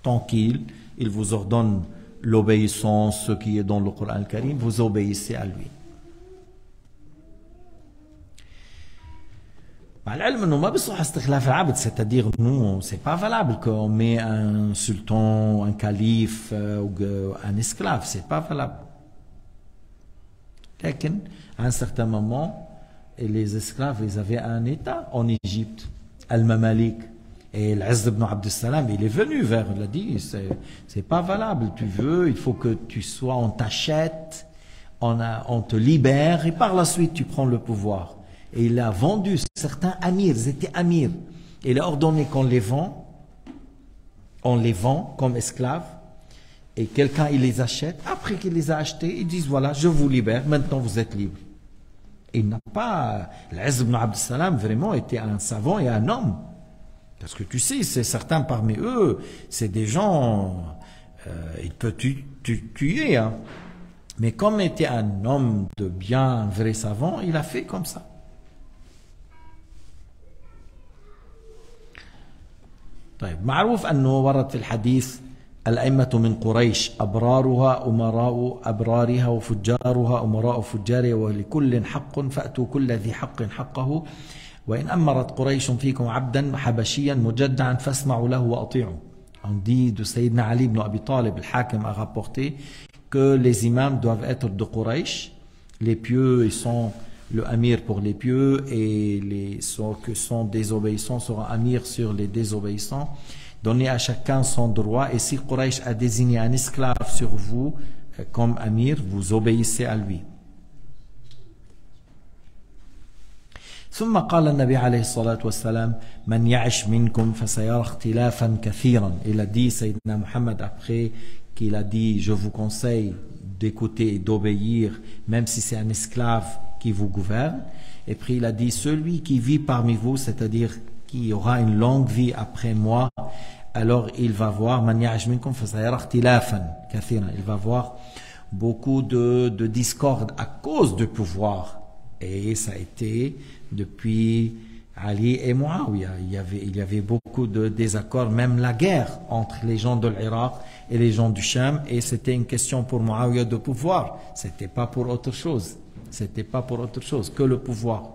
Tant qu'il vous ordonne l'obéissance, ce qui est dans le Coran Karim, vous obéissez à lui. مع العلم انه ما بيصح استخلاف العبد, c'est-à-dire nous c'est pas valable qu'on met un sultan, un calife ou un esclave, c'est pas valable. لكن à un certain moment les esclaves ils avaient un état en Égypte, Al-Mamalik, et l'Izz ibn Abd al-Salam il est venu vers, il a dit c'est pas valable, tu veux, il faut que tu sois, on t'achète, on te libère et par la suite tu prends le pouvoir. Et il a vendu certains amirs, ils étaient amirs. Il a ordonné qu'on les vend, on les vend comme esclaves, et quelqu'un il les achète. Après qu'il les a achetés, ils disent voilà, je vous libère, maintenant vous êtes libre. Il n'a pas, l'Izz ibn Abd al-Salam vraiment était un savant et un homme. Parce que tu sais, c'est certains parmi eux, c'est des gens, ils peuvent tuer. Hein. Mais comme était un homme de bien, un vrai savant, il a fait comme ça. طيب معروف أنه ورد في الحديث الأئمة من قريش أبرارها أمراء أبرارها وفجارها أمراء فجارها ولكل حق فأتوا كل ذي حق حقه وإن أمرت قريش فيكم عبدا حبشيا مجدعا فاسمعوا له وأطيعوا. On dit de Sayyidina Ali ibn Abi Talib, le Hakim a rapporté que les imams doivent être de Quraysh, les pieux ils sont le amir pour les pieux et les que sont désobéissants sera amir sur les désobéissants. Donnez à chacun son droit, et si Quraysh a désigné un esclave sur vous comme amir, vous obéissez à lui. ثم قال النبي عليه الصلاة والسلام من يعش منكم فسيرى اختلافا كثيرا. Il a dit, Sayyidina Muhammad, après qu'il a dit je vous conseille d'écouter et d'obéir même si c'est un esclave qui vous gouverne. Et puis il a dit celui qui vit parmi vous, c'est-à-dire qui aura une longue vie après moi, alors il va voir il va voir beaucoup de discorde à cause du pouvoir. Et ça a été depuis Ali et Muawiyah. Il y avait beaucoup de désaccords, même la guerre entre les gens de l'Irak et les gens du Sham, et c'était une question pour Muawiyah de pouvoir, c'était pas pour autre chose. C'était pas pour autre chose que le pouvoir.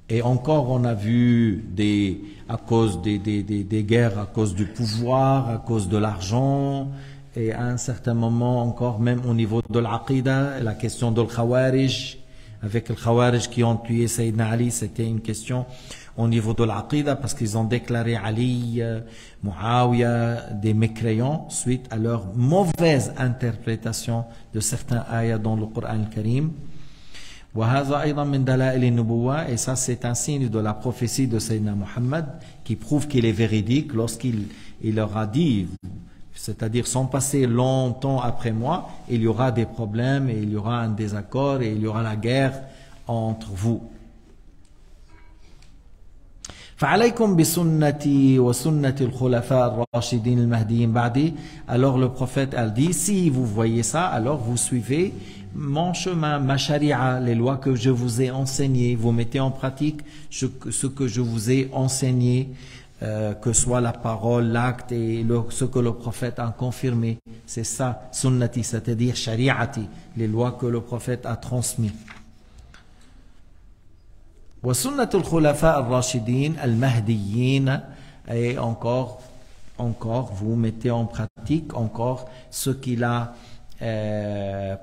Et encore, on a vu à cause des guerres, à cause du pouvoir, à cause de l'argent, et à un certain moment encore, même au niveau de l'Aqidah, la question de l'Khawarij, avec les Khawarij qui ont tué Sayyidina Ali, c'était une question au niveau de l'Aqidah, parce qu'ils ont déclaré Ali, Muawiyah des mécréants suite à leur mauvaise interprétation de certains ayats dans le Coran Karim. Et ça c'est un signe de la prophétie de Sayyidina Muhammad qui prouve qu'il est véridique lorsqu'il leur a dit, c'est-à-dire sans passer longtemps après moi, il y aura des problèmes et il y aura un désaccord et il y aura la guerre entre vous. فعليكم بسنتي وسنة الخلفاء الراشدين المهديين بعدي. Alors le prophète a dit, si vous voyez ça, alors vous suivez mon chemin, ma charia, les lois que je vous ai enseignées, vous mettez en pratique ce que je vous ai enseigné, que soit la parole, l'acte et ce que le prophète a confirmé. C'est ça, sunnati, c'est-à-dire shari'ati, les lois que le prophète a transmises. وسنة الخلفاء الراشدين المهديين, et encore vous mettez en pratique encore ce qu'il a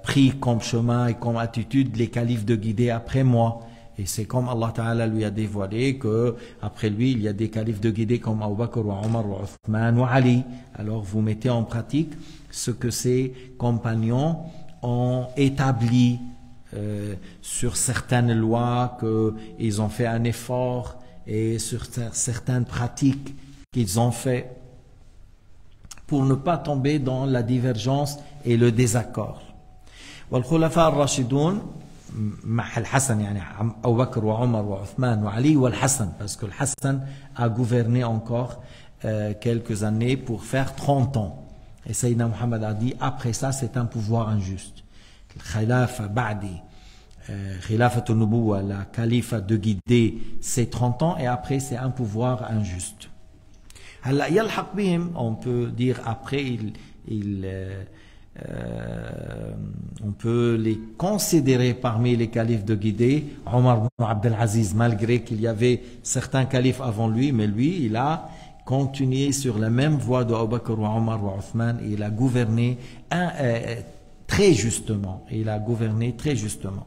pris comme chemin et comme attitude les califes de guider après moi. Et c'est comme Allah Ta'ala lui a dévoilé que après lui il y a des califes de guider comme Abu Bakr, Omar, Uthman ou Ali. Alors vous mettez en pratique ce que ces compagnons ont établi sur certaines lois, qu'ils ont fait un effort, et sur certaines pratiques qu'ils ont fait pour ne pas tomber dans la divergence et le désaccord. والخلفاء الراشدون مع الحسن يعني أبو بكر وعمر وعثمان وعلي والحسن, parce que le Hassan a gouverné encore quelques années pour faire 30 ans. Et Sayyidina Muhammad a dit après ça c'est un pouvoir injuste. الخلافة بعدي Khilafat al-Nubuwa, la califat de guider, c'est 30 ans et après c'est un pouvoir injuste. هلا يلحق بهم, on peut dire après, on peut les considérer parmi les califes de guider, Omar ibn Abdel Aziz, malgré qu'il y avait certains califes avant lui, mais lui, il a continué sur la même voie de Abu Bakr, Omar ou Othman, et il a gouverné très justement. Il a gouverné très justement.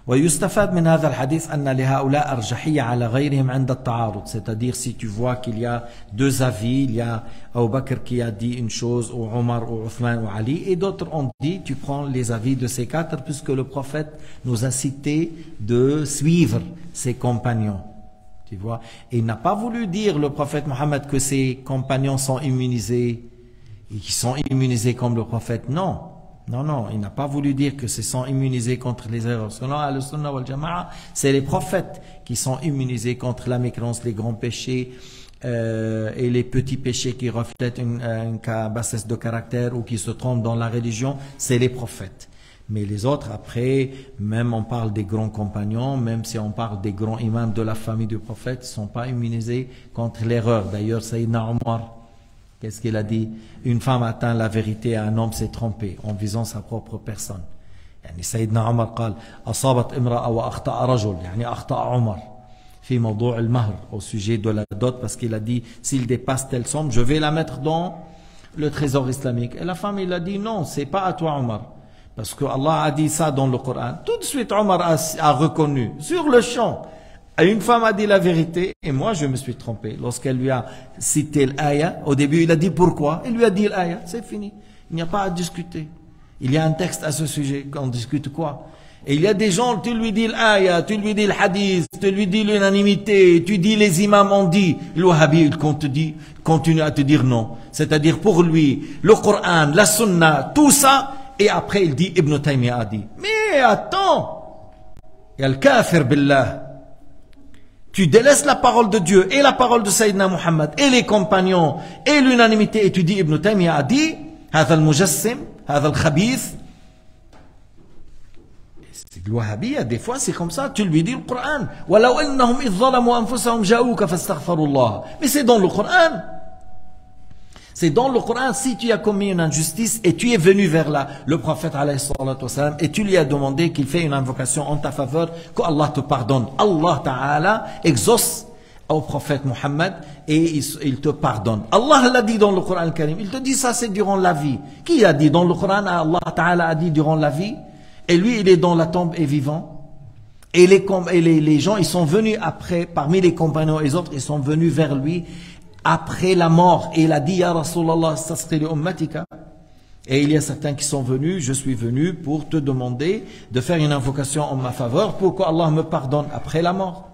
ويستفاد من هذا الحديث أن لهؤلاء أرجحية على غيرهم عند التعارض. C'est-à-dire si tu vois qu'il y a deux avis, il y a Abu Bakr qui a dit une chose, ou Omar, ou Othman, ou Ali, et d'autres ont dit, tu prends les avis de ces quatre, puisque le prophète nous a cité de suivre ses compagnons. Tu vois? Et il n'a pas voulu dire, le prophète Mohammed, que ses compagnons sont immunisés, et qu'ils sont immunisés comme le prophète. Non. Non, non, il n'a pas voulu dire que ce sont immunisés contre les erreurs. Selon Al-Sunnah wal Jama'a, c'est les prophètes qui sont immunisés contre la mécréance, les grands péchés et les petits péchés qui reflètent une bassesse de caractère ou qui se trompent dans la religion, c'est les prophètes. Mais les autres, après, même on parle des grands compagnons, même si on parle des grands imams de la famille du prophète, ils ne sont pas immunisés contre l'erreur. D'ailleurs, Sayyidina Omar, qu'est-ce qu'il a dit? Une femme atteint la vérité et un homme s'est trompé en visant sa propre personne. يعني سيدنا عمر قال أصابت امرأة وأخطأ رجل يعني أخطأ عمر في موضوع المهر au sujet de la dot parce qu'il a dit s'il dépasse telle somme je vais la mettre dans le trésor islamique. Et la femme il a dit non, c'est pas à toi Omar parce que Allah a dit ça dans le Coran. Tout de suite Omar a reconnu sur le champ. Une femme a dit la vérité et moi je me suis trompé. Lorsqu'elle lui a cité l'aya, au début il a dit pourquoi, il lui a dit l'aya, c'est fini. Il n'y a pas à discuter. Il y a un texte à ce sujet, on discute quoi? Et il y a des gens, tu lui dis l'aya, tu lui dis le hadith, tu lui dis l'unanimité, tu dis les imams ont dit, le wahhabi il continue à te dire non. C'est-à-dire pour lui, le Coran, la sunna, tout ça, et après il dit Ibn Taymiyyah a dit. Mais attends, il y a le kafir billah. Tu délaisses la parole de Dieu et la parole de Sayyidina Muhammad et les compagnons et l'unanimité et tu dis Ibn Taymiyyah a dit هذا المجسم هذا الخبيث. Le wahhabiyya des fois c'est comme ça, tu lui dis le Coran ولو إنهم إذ ظلموا أنفسهم جاءوك فاستغفروا الله. Mais c'est dans le Coran. C'est dans le Coran, si tu as commis une injustice et tu es venu vers le prophète alayhi salatu wassalam, et tu lui as demandé qu'il fait une invocation en ta faveur, qu'Allah te pardonne. Allah Ta'ala exauce au prophète Muhammad et il te pardonne. Allah l'a dit dans le Coran Karim. Il te dit ça c'est durant la vie. Qui a dit dans le Coran? Allah Ta'ala a dit durant la vie. Et lui il est dans la tombe et vivant. Et les gens ils sont venus après, parmi les compagnons et les autres, ils sont venus vers lui après la mort, et il a dit Ya Rasulallah, stasqi li ummatika. Et il y a certains qui sont venus, je suis venu pour te demander de faire une invocation en ma faveur pour qu'Allah me pardonne après la mort.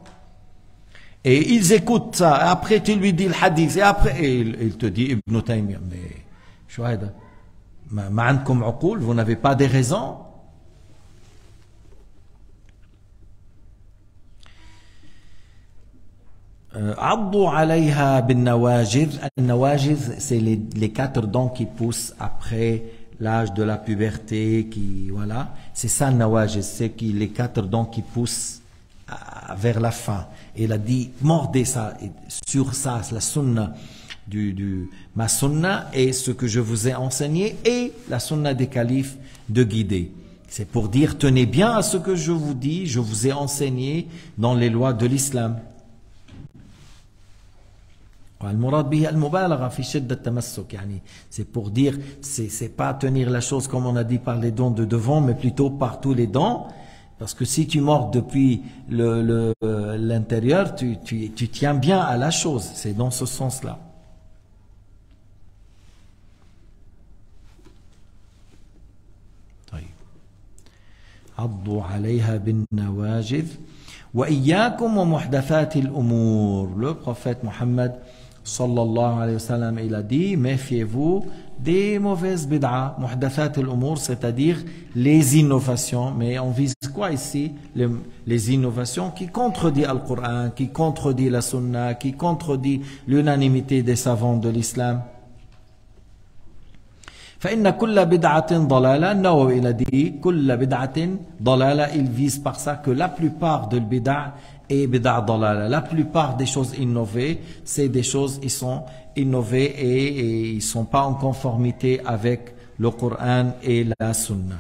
Et ils écoutent ça, après tu lui dis le hadith, et après il te dit Ibn Taymiyyah, mais shouhada, ma عندكم عقول, vous n'avez pas des raisons. عضوا عليها بالنواجذ. النواجذ c'est les quatre dents qui poussent après l'âge de la puberté, qui voilà, c'est ça nawajid, c'est les quatre dents qui poussent vers la fin. Et il a dit mordez ça, et sur ça la sunna ma sunna et ce que je vous ai enseigné et la sunna des califes de guider. C'est pour dire tenez bien à ce que je vous dis, je vous ai enseigné dans les lois de l'islam. C'est pour dire, c'est pas tenir la chose comme on a dit par les dents de devant, mais plutôt par tous les dents. Parce que si tu mords depuis l'intérieur, tu tiens bien à la chose. C'est dans ce sens-là. عضوا عليها بالنواجذ وإياكم ومحدثات الأمور. Le prophète Mohammed sallallahu alayhi wa sallam, il a dit méfiez-vous des mauvaises bid'a, muhdathat al-umur, c'est-à-dire les innovations. Mais on vise quoi ici? Les innovations qui contredisent le Coran, qui contredisent la sunna, qui contredisent l'unanimité des savants de l'islam. فإن كل بدعة ضلالة. Nawawi il a dit كل بدعة ضلالة. Il vise par ça que la plupart de bid'a et bid'a dalala. La plupart des choses innovées, c'est des choses qui sont innovées et ils sont pas en conformité avec le Coran et la Sunna.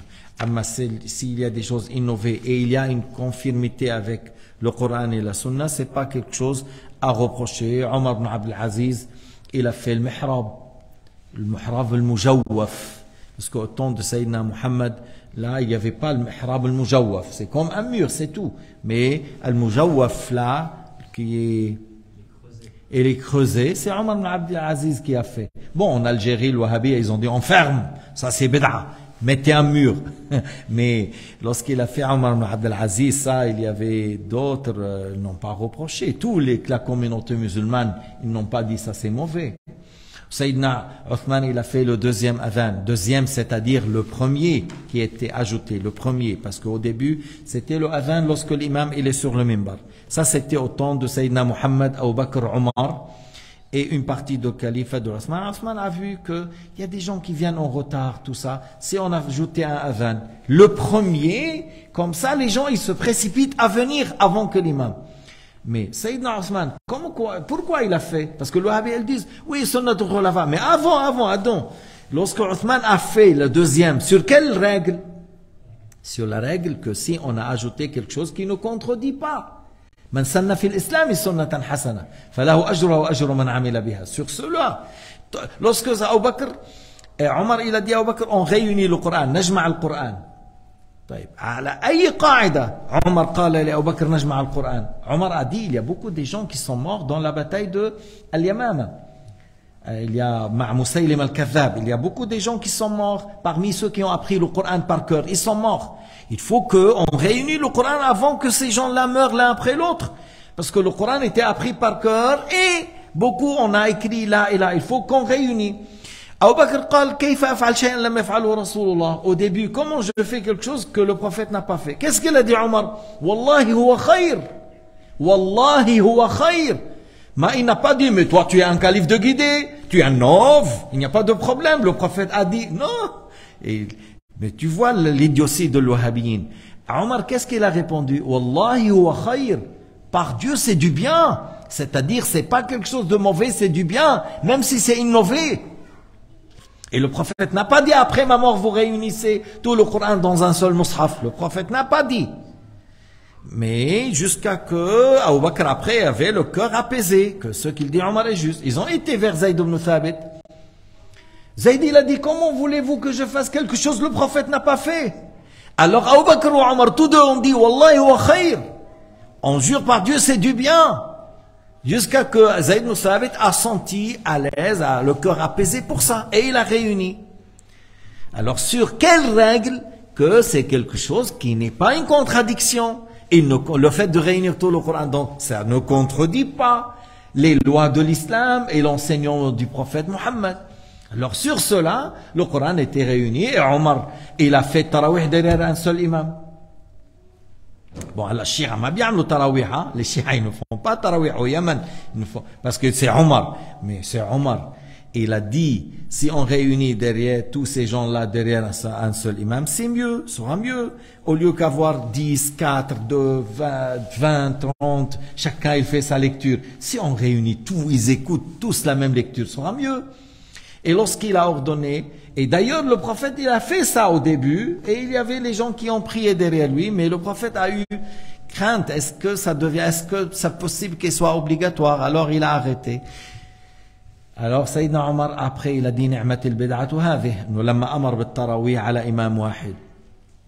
Mais s'il y a des choses innovées et il y a une conformité avec le Coran et la Sunna, c'est pas quelque chose à reprocher. Omar ibn Abdel Aziz, il a fait le mihrab al-mujawwaf. Parce qu'au temps de Sayyidina Muhammad, là, il n'y avait pas le mihrab al-mujawwaf. C'est comme un mur, c'est tout. Mais al-mujawwaf, là, il est creusé, c'est Omar ibn Abdel Aziz qui a fait. Bon, en Algérie, le Wahhabi, ils ont dit on ferme, ça c'est bid'a, mettez un mur. Mais lorsqu'il a fait Omar ibn Abdel Aziz, ça, il y avait d'autres, ils n'ont pas reproché. Tous la communauté musulmane, ils n'ont pas dit ça c'est mauvais. Sayyidina Othman, il a fait le deuxième adhan. Deuxième, c'est-à-dire le premier qui était ajouté, le premier. Parce qu'au début, c'était le adhan lorsque l'imam il est sur le minbar. Ça, c'était au temps de Sayyidina Muhammad, Abu Bakr, Omar et une partie du califat de Othman. Othman a vu qu'il y a des gens qui viennent en retard, tout ça. Si on a ajouté un adhan, le premier, comme ça, les gens, ils se précipitent à venir avant que l'imam. Mais Sayyidina Othman, pourquoi il a fait? Parce que le Wahhabi, ils disent, oui, sunnatul khulafa. Mais avant, lorsque Othman a fait le deuxième, sur quelle règle? Sur la règle que si on a ajouté quelque chose qui ne contredit pas. Man sanna fil islam sunnatan hasana, falahu ajruha wa ajru man amila biha. Sur cela, lorsque Abu Bakr et Omar, il a dit à Abu Bakr, on réunit le Coran, najma' al-Coran. طيب على أي قاعدة عمر قال لأبو بكر نجمع القرآن. Omar a dit il y a beaucoup de gens qui sont morts dans la bataille de Al-Yamama. Il y a Musaylima al-Kadhab, il y a beaucoup de gens qui sont morts parmi ceux qui ont appris le Coran par cœur, ils sont morts. Il faut qu'on réunisse le Coran avant que ces gens-là meurent l'un après l'autre, parce que le Coran était appris par cœur et beaucoup on a écrit là et là. Il faut qu'on réunisse. Abu Bakr قال كيف أفعل شيئا لم يفعله رسول الله. Au début, comment je fais quelque chose que le prophète n'a pas fait? Qu'est-ce qu'il a dit Omar? Wallahi huwa khayr. Wallahi huwa khayr. Mais il n'a pas dit, mais toi tu es un calife de guidé, tu es un noble, il n'y a pas de problème. Le prophète a dit, non. Mais tu vois l'idiotie de l'Wahhabiyyin. Omar, qu'est-ce qu'il a répondu? Wallahi huwa khayr. Par Dieu, c'est du bien. C'est-à-dire, c'est pas quelque chose de mauvais, c'est du bien, même si c'est innové. Et le prophète n'a pas dit, après ma mort, vous réunissez tout le Coran dans un seul mushaf. Le prophète n'a pas dit. Mais jusqu'à que Abu Bakr après avait le cœur apaisé, que ce qu'il dit Omar est juste. Ils ont été vers Zayd ibn Thabit. Zayd il a dit, comment voulez-vous que je fasse quelque chose que le prophète n'a pas fait? Alors Abu Bakr ou Omar, tous deux ont dit, Wallahi wa khayr. On jure par Dieu, c'est du bien. Jusqu'à que Zayd ibn Thabit a senti à l'aise, a le cœur apaisé pour ça. Et il a réuni. Alors sur quelle règle que c'est quelque chose qui n'est pas une contradiction? Et le fait de réunir tout le Coran, donc ça ne contredit pas les lois de l'islam et l'enseignement du prophète Mohammed. Alors sur cela, le Coran était réuni et Omar, il a fait tarawih derrière un seul imam. Bon, les Shia ma bien le tarawih, les Shia ils ne font pas tarawih au Yémen, parce que c'est Omar. Mais c'est Omar. Il a dit, si on réunit derrière tous ces gens-là, derrière un seul imam, c'est mieux, sera mieux. Au lieu qu'avoir 10, 4, 2, 20, 30, chacun il fait sa lecture. Si on réunit tout, ils écoutent tous la même lecture, sera mieux. Et lorsqu'il a ordonné, et d'ailleurs le prophète il a fait ça au début, et il y avait les gens qui ont prié derrière lui, mais le prophète a eu crainte, est-ce que c'est possible qu'il soit obligatoire? Alors il a arrêté. Alors Sayyidina Omar après il a dit نعمة البدعة هذه إنه لما أمر بالتراويح على إمام واحد.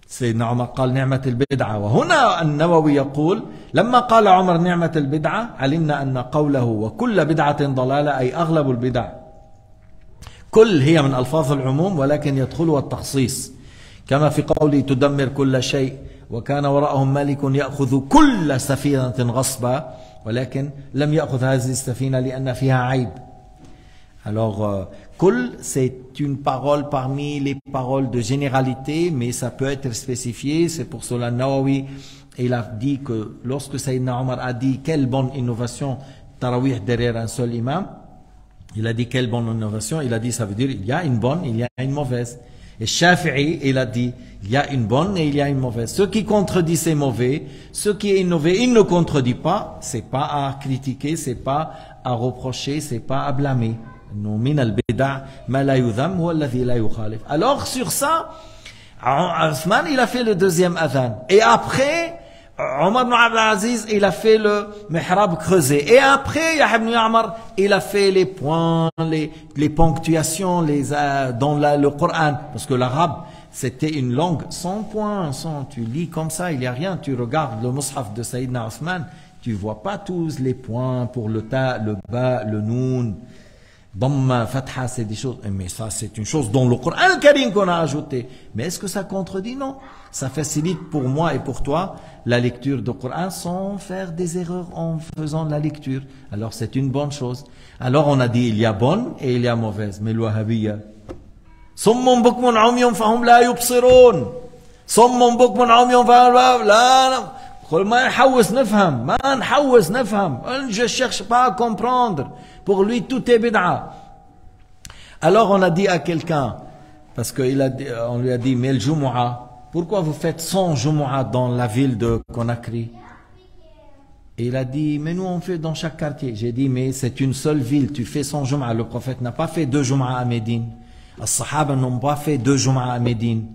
سيدنا عمر قال نعمة البدعة. وهنا النووي يقول لما قال عمر نعمة البدعة علمنا أن قوله وكل بدعة ضلالة أي أغلب البدع. كل هي من ألفاظ العموم ولكن يدخلها التخصيص كما في قوله تدمر كل شيء وكان وراءهم ملك يأخذ كل سفينة غصبا ولكن لم يأخذ هذه السفينة لأن فيها عيب. Alors, kul, c'est une parole parmi les paroles de généralité, mais ça peut être spécifié. C'est pour cela Nawawi, il a dit que lorsque Sayyidina Omar a dit quelle bonne innovation, tarawih derrière un seul imam, Il a dit quelle bonne innovation? Il a dit ça veut dire il y a une bonne, il y a une mauvaise. Et Shafi'i, il a dit il y a une bonne et il y a une mauvaise. Ce qui contredit c'est mauvais, ce qui est innové, il ne contredit pas, c'est pas à critiquer, c'est pas à reprocher, c'est pas à blâmer. Alors sur ça, Othman il a fait le deuxième adhan. Et après, Omar ibn Abdel Aziz, il a fait le mihrab creusé. Et après, Yahya ibn Ya'mar, il a fait les points, les ponctuations dans le Coran. Parce que l'arabe, c'était une langue sans points, tu lis comme ça, il n'y a rien. Tu regardes le mushaf de Sayyidina Othman, tu vois pas tous les points pour le ta, le ba, le noun. Dhamma, fatha, c'est des choses, mais ça c'est une chose dans le Coran Karim qu'on a ajouté. Mais est-ce que ça contredit? Non. Ça facilite pour moi et pour toi la lecture du Coran sans faire des erreurs en faisant la lecture. Alors c'est une bonne chose. Alors on a dit il y a bonne et il y a mauvaise. Mais le Wahhabiyya, Summun bukmun umyun fahum la yubsirun. Summun bukmun umyun fahum la ما نحوس نفهم ما نحوس نفهم je cherche pas à comprendre. Pour lui tout est bid'a. Alors on a dit à quelqu'un, parce qu'on lui a dit mais le Jumu'ah, pourquoi vous faites 100 Jumu'ah dans la ville de Conakry? Et il a dit mais nous on fait dans chaque quartier. J'ai dit mais c'est une seule ville, tu fais 100 Jumu'ah. Le prophète n'a pas fait 2 Jumu'ah à Médine. Les Sahaba n'ont pas fait 2 Jumu'ah à Médine.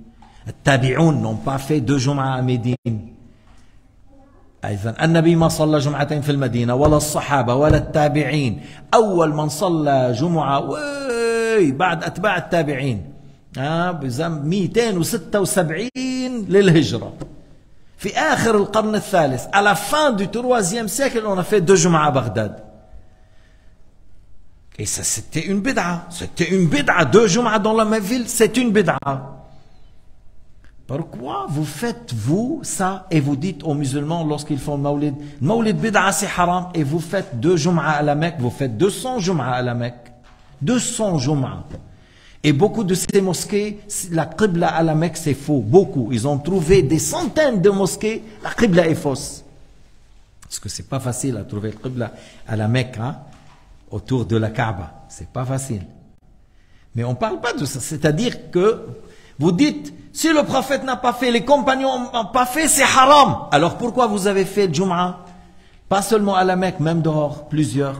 Les Tabi'oun n'ont pas fait 2 Jumu'ah à Médine. إذن النبي ما صلى جمعتين في المدينة ولا الصحابة ولا التابعين. أول من صلى جمعة بعد أتباع التابعين بزم 276 للهجرة في آخر القرن الثالث. À la fin du 3e siècle, on a fait 2 Jumu'ah à Bagdad. Et ça, c'était une bid'a. C'était une bid'a. 2 Jumu'ah dans la même ville, c'est une bid'a. Pourquoi vous faites vous ça et vous dites aux musulmans lorsqu'ils font le Mawlid bid'a c'est haram, et vous faites 2 Jumu'ah à la Mecque, vous faites 200 Jumu'ah à la Mecque, 200 Jumu'ah. Et beaucoup de ces mosquées, la Qibla à la Mecque c'est faux, beaucoup. Ils ont trouvé des centaines de mosquées, la Qibla est fausse. Parce que c'est pas facile à trouver la Qibla à la Mecque, autour de la Kaaba, c'est pas facile. Mais on parle pas de ça, c'est-à-dire que vous dites si le prophète n'a pas fait, les compagnons n'ont pas fait, c'est haram. Alors pourquoi vous avez fait le Jumu'ah? Pas seulement à la Mecque, même dehors, plusieurs.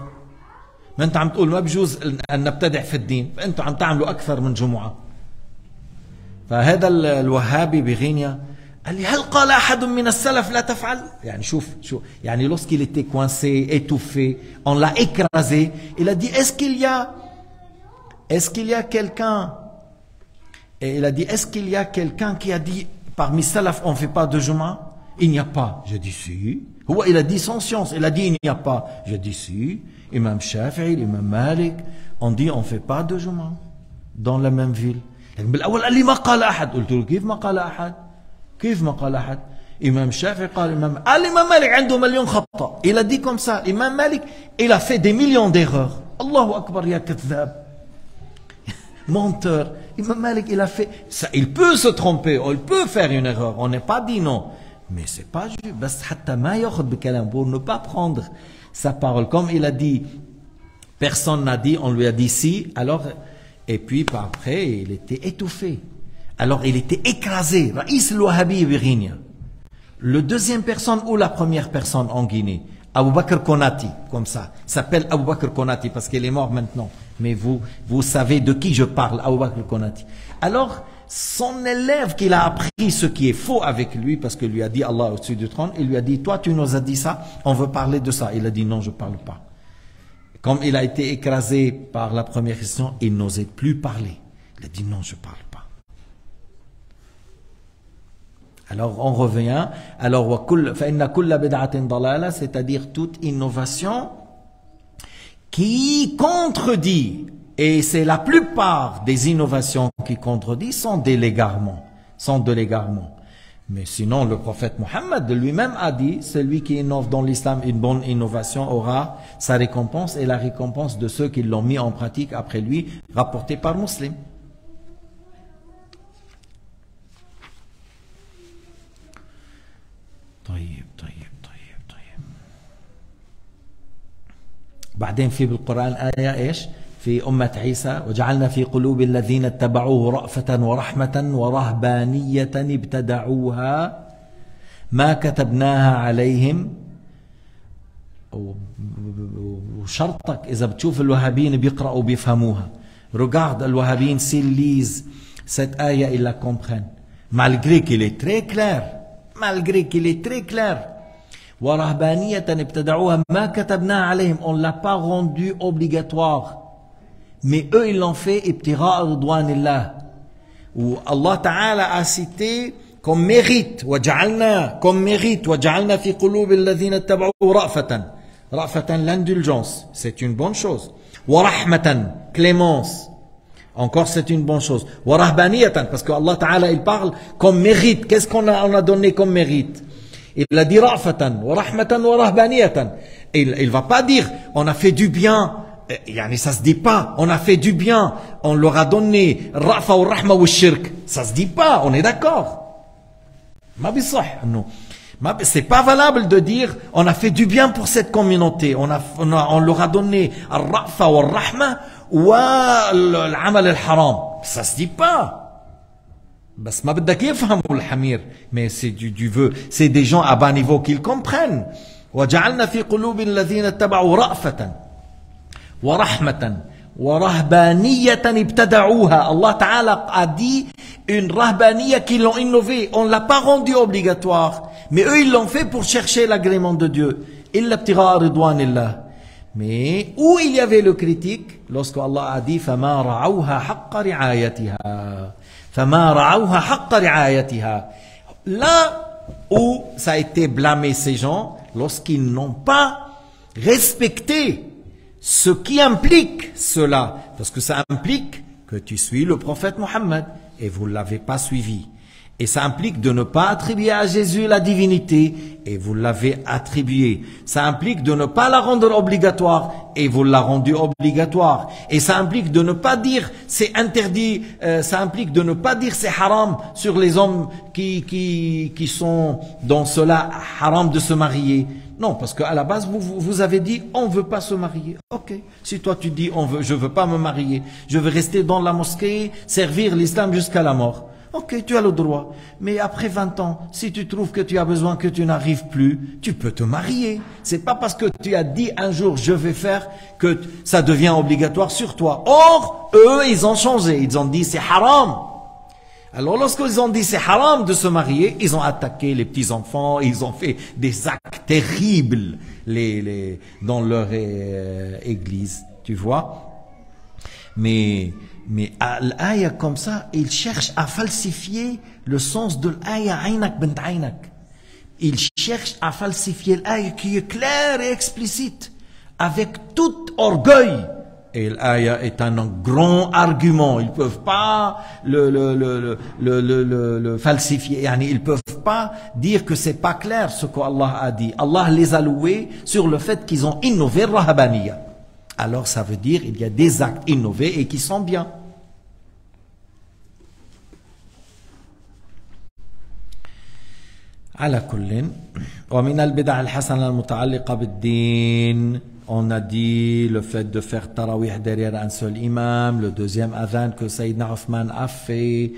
ما انت عم تقول ما بجوز ان نبتدع في الدين، فانتم عم تعملوا اكثر من جمعة. فهذا الوهابي بغينيا قال لي هل قال احد من السلف لا تفعل؟ يعني شوف يعني lorsqu'il était coincé, étouffé, on l'a écrasé, il a dit est-ce qu'il y a quelqu'un? Et il a dit, est-ce qu'il y a quelqu'un qui a dit, parmi salaf, on ne fait pas de Jumu'ah? Il n'y a pas. Je dis si. Il a dit sans science. Il a dit, il n'y a pas. Je dis si. Imam Shafi'i, Imam Malik, on dit, on ne fait pas de Jumu'ah dans la même ville. بالأول قال لي ما قال أحد. قلت له كيف ما قال أحد؟ كيف ما قال أحد؟ إمام شافعي قال الإمام مالك عنده مليون خطأ. Il a dit comme ça. Imam Malik, il a fait des millions d'erreurs. Allahu Akbar ya kathab. Menteur. Imam Malik, il a fait ça, il peut se tromper, il peut faire une erreur, on n'est pas dit non, mais c'est pas juste, pour ne pas prendre sa parole, comme il a dit, personne n'a dit, on lui a dit si, alors, et puis après, il était étouffé, alors il était écrasé, Raïs al-Wahhabi Virginia, le deuxième personne ou la première personne en Guinée, Abu Bakr Konati, comme ça, s'appelle Abu Bakr Konati parce qu'il est mort maintenant. Mais vous savez de qui je parle, Abu Bakr Konati. Alors, son élève qu'il a appris ce qui est faux avec lui, parce qu'il lui a dit Allah au-dessus du trône, il lui a dit, toi tu nous as dit ça, on veut parler de ça. Il a dit non, je ne parle pas. Comme il a été écrasé par la première question, il n'osait plus parler. Il a dit non, je ne parle pas. Alors on revient, alors c'est-à-dire toute innovation qui contredit, et c'est la plupart des innovations qui contredisent sont de l'égarement. Mais sinon le prophète Mohammed lui-même a dit, celui qui innove dans l'islam une bonne innovation aura sa récompense et la récompense de ceux qui l'ont mis en pratique après lui, rapporté par Muslim. طيب بعدين في بالقرآن آية إيش في أمة عيسى وجعلنا في قلوب الذين اتبعوه رأفة ورحمة ورهبانية ابتدعوها ما كتبناها عليهم. وشرطك إذا بتشوف الوهابيين بيقرأوا بيفهموها. Regarde الوهابيين s'ils lisent cette ayah ils la comprennent malgré qu'il est très clair, malgré qu'il est très clair. ورهبانية ابتدعوها ما كتبناها عليهم, on ne l'a pas rendu obligatoire. Mais eux, ils l'ont fait ibtigha'a ridwanillah. Où Allah Ta'ala a cité comme mérite, وجعلنا, comme mérite, وجعلنا في قلوب الذين اتبعوه رأفة. رأفة, l'indulgence, c'est une bonne chose. ورحمة, clémence, encore c'est une bonne chose. ورهبانية, parce que Allah Ta'ala, il parle comme mérite. Qu'est-ce qu'on a donné comme mérite? Il a dit رأفة ورحمة ورهبانية. Il va pas dire, on a fait du bien. Yani ça se dit pas, on a fait du bien, on leur a donné rafa ou rahma ou shirk. Ça se dit pas, on est d'accord. C'est pas valable de dire on a fait du bien pour cette communauté, on leur a donné rafa ou rahma ou l'amal al-haram. Ça se dit pas. بس ما بدك يفهموا الحمير, mais c'est du vœu, c'est des gens à bas niveau qu'ils comprennent. وجعلنا في قلوب الذين اتبعوا رأفة ورحمة ورهبانية ابتدعوها. Allah Ta'ala a dit une rahbaniya qui l'ont innové. On ne l'a pas rendu obligatoire. Mais eux, ils l'ont fait pour chercher l'agrément de Dieu. Illa ibtigha'a ridwanillah. Mais où il y avait le critique, lorsque Allah a dit فَمَا رَعَوْهَا حَقَّ رِعَايَتِهَا. فَمَا رَعَوْهَا حَقَّ رِعَايَتِهَا. Là où ça a été blâmé ces gens, lorsqu'ils n'ont pas respecté ce qui implique cela, parce que ça implique que tu suis le prophète Mohammed et vous ne l'avez pas suivi. Et ça implique de ne pas attribuer à Jésus la divinité et vous l'avez attribué. Ça implique de ne pas la rendre obligatoire et vous l'a rendue obligatoire. Et ça implique de ne pas dire c'est interdit, ça implique de ne pas dire c'est haram sur les hommes qui sont dans cela haram de se marier. Non, parce qu'à la base, vous avez dit, on ne veut pas se marier. Ok. Si toi tu dis, je ne veux pas me marier, je veux rester dans la mosquée, servir l'islam jusqu'à la mort. Ok, tu as le droit. Mais après 20 ans, si tu trouves que tu as besoin, que tu n'arrives plus, tu peux te marier. C'est pas parce que tu as dit un jour, je vais faire, que ça devient obligatoire sur toi. Or, eux, ils ont changé. Ils ont dit, c'est haram. Alors lorsqu'ils ont dit c'est haram de se marier, ils ont attaqué les petits-enfants, ils ont fait des actes terribles dans leur église, tu vois. Mais à l'aya comme ça, ils cherchent à falsifier le sens de l'aya aynak bint aynak. Ils cherchent à falsifier l'aya qui est claire et explicite, avec tout orgueil. Et l'aya est un grand argument. Ils ne peuvent pas le falsifier. Ils ne peuvent pas dire que c'est pas clair ce qu'Allah a dit. Allah les a loués sur le fait qu'ils ont innové Rahabaniya. Alors ça veut dire qu'il y a des actes innovés et qui sont bien. على كل ومن البدع الحسنة المتعلقة بالدين. On a dit le fait de faire tarawih derrière un seul imam, le deuxième adhan que Sayyidina Othman a fait,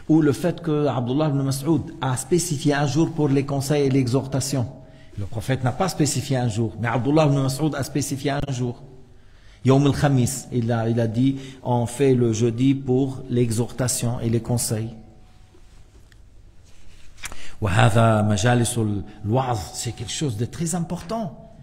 ou le fait que Abdullah ibn Mas'ud a spécifié un jour pour les conseils et l'exhortation. Le prophète n'a pas spécifié un jour, mais Abdullah ibn Mas'ud a spécifié un jour. Yawm al-Khamis, il a dit on fait le jeudi pour l'exhortation et les conseils. C'est quelque chose de très important.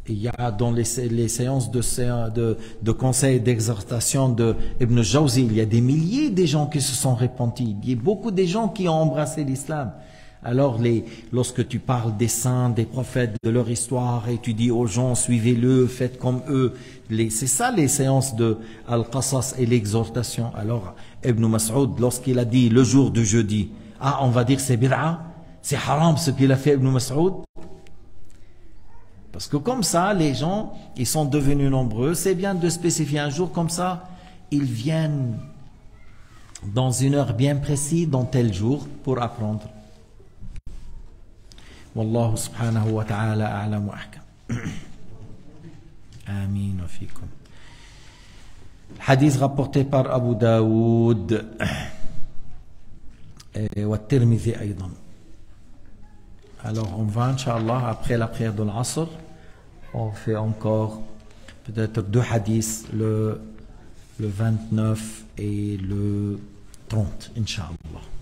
Il y a dans les séances de conseil et d'exhortation de Ibn Jawzi, il y a des milliers de gens qui se sont repentis. Il y a beaucoup de gens qui ont embrassé l'islam. Alors lorsque tu parles des saints, des prophètes, de leur histoire, et tu dis aux gens suivez-le, faites comme eux, c'est ça les séances de Al-Qasas et l'exhortation. Alors Ibn Mas'ud, lorsqu'il a dit le jour du jeudi, on va dire c'est bid'a. C'est haram ce qu'il a fait Ibn Mas'ud. Parce que comme ça, les gens, ils sont devenus nombreux. C'est bien de spécifier un jour comme ça. Ils viennent dans une heure bien précise, dans tel jour, pour apprendre. Wallahu subhanahu wa ta'ala a'lam wa ahkam. آمين وفيكم. الحديث rapporté par Abu Daoud والترمذي أيضا. Alors on va, Inch'Allah, après la prière de l'Asr, on fait encore peut-être 2 hadiths, le 29 et le 30, Inch'Allah.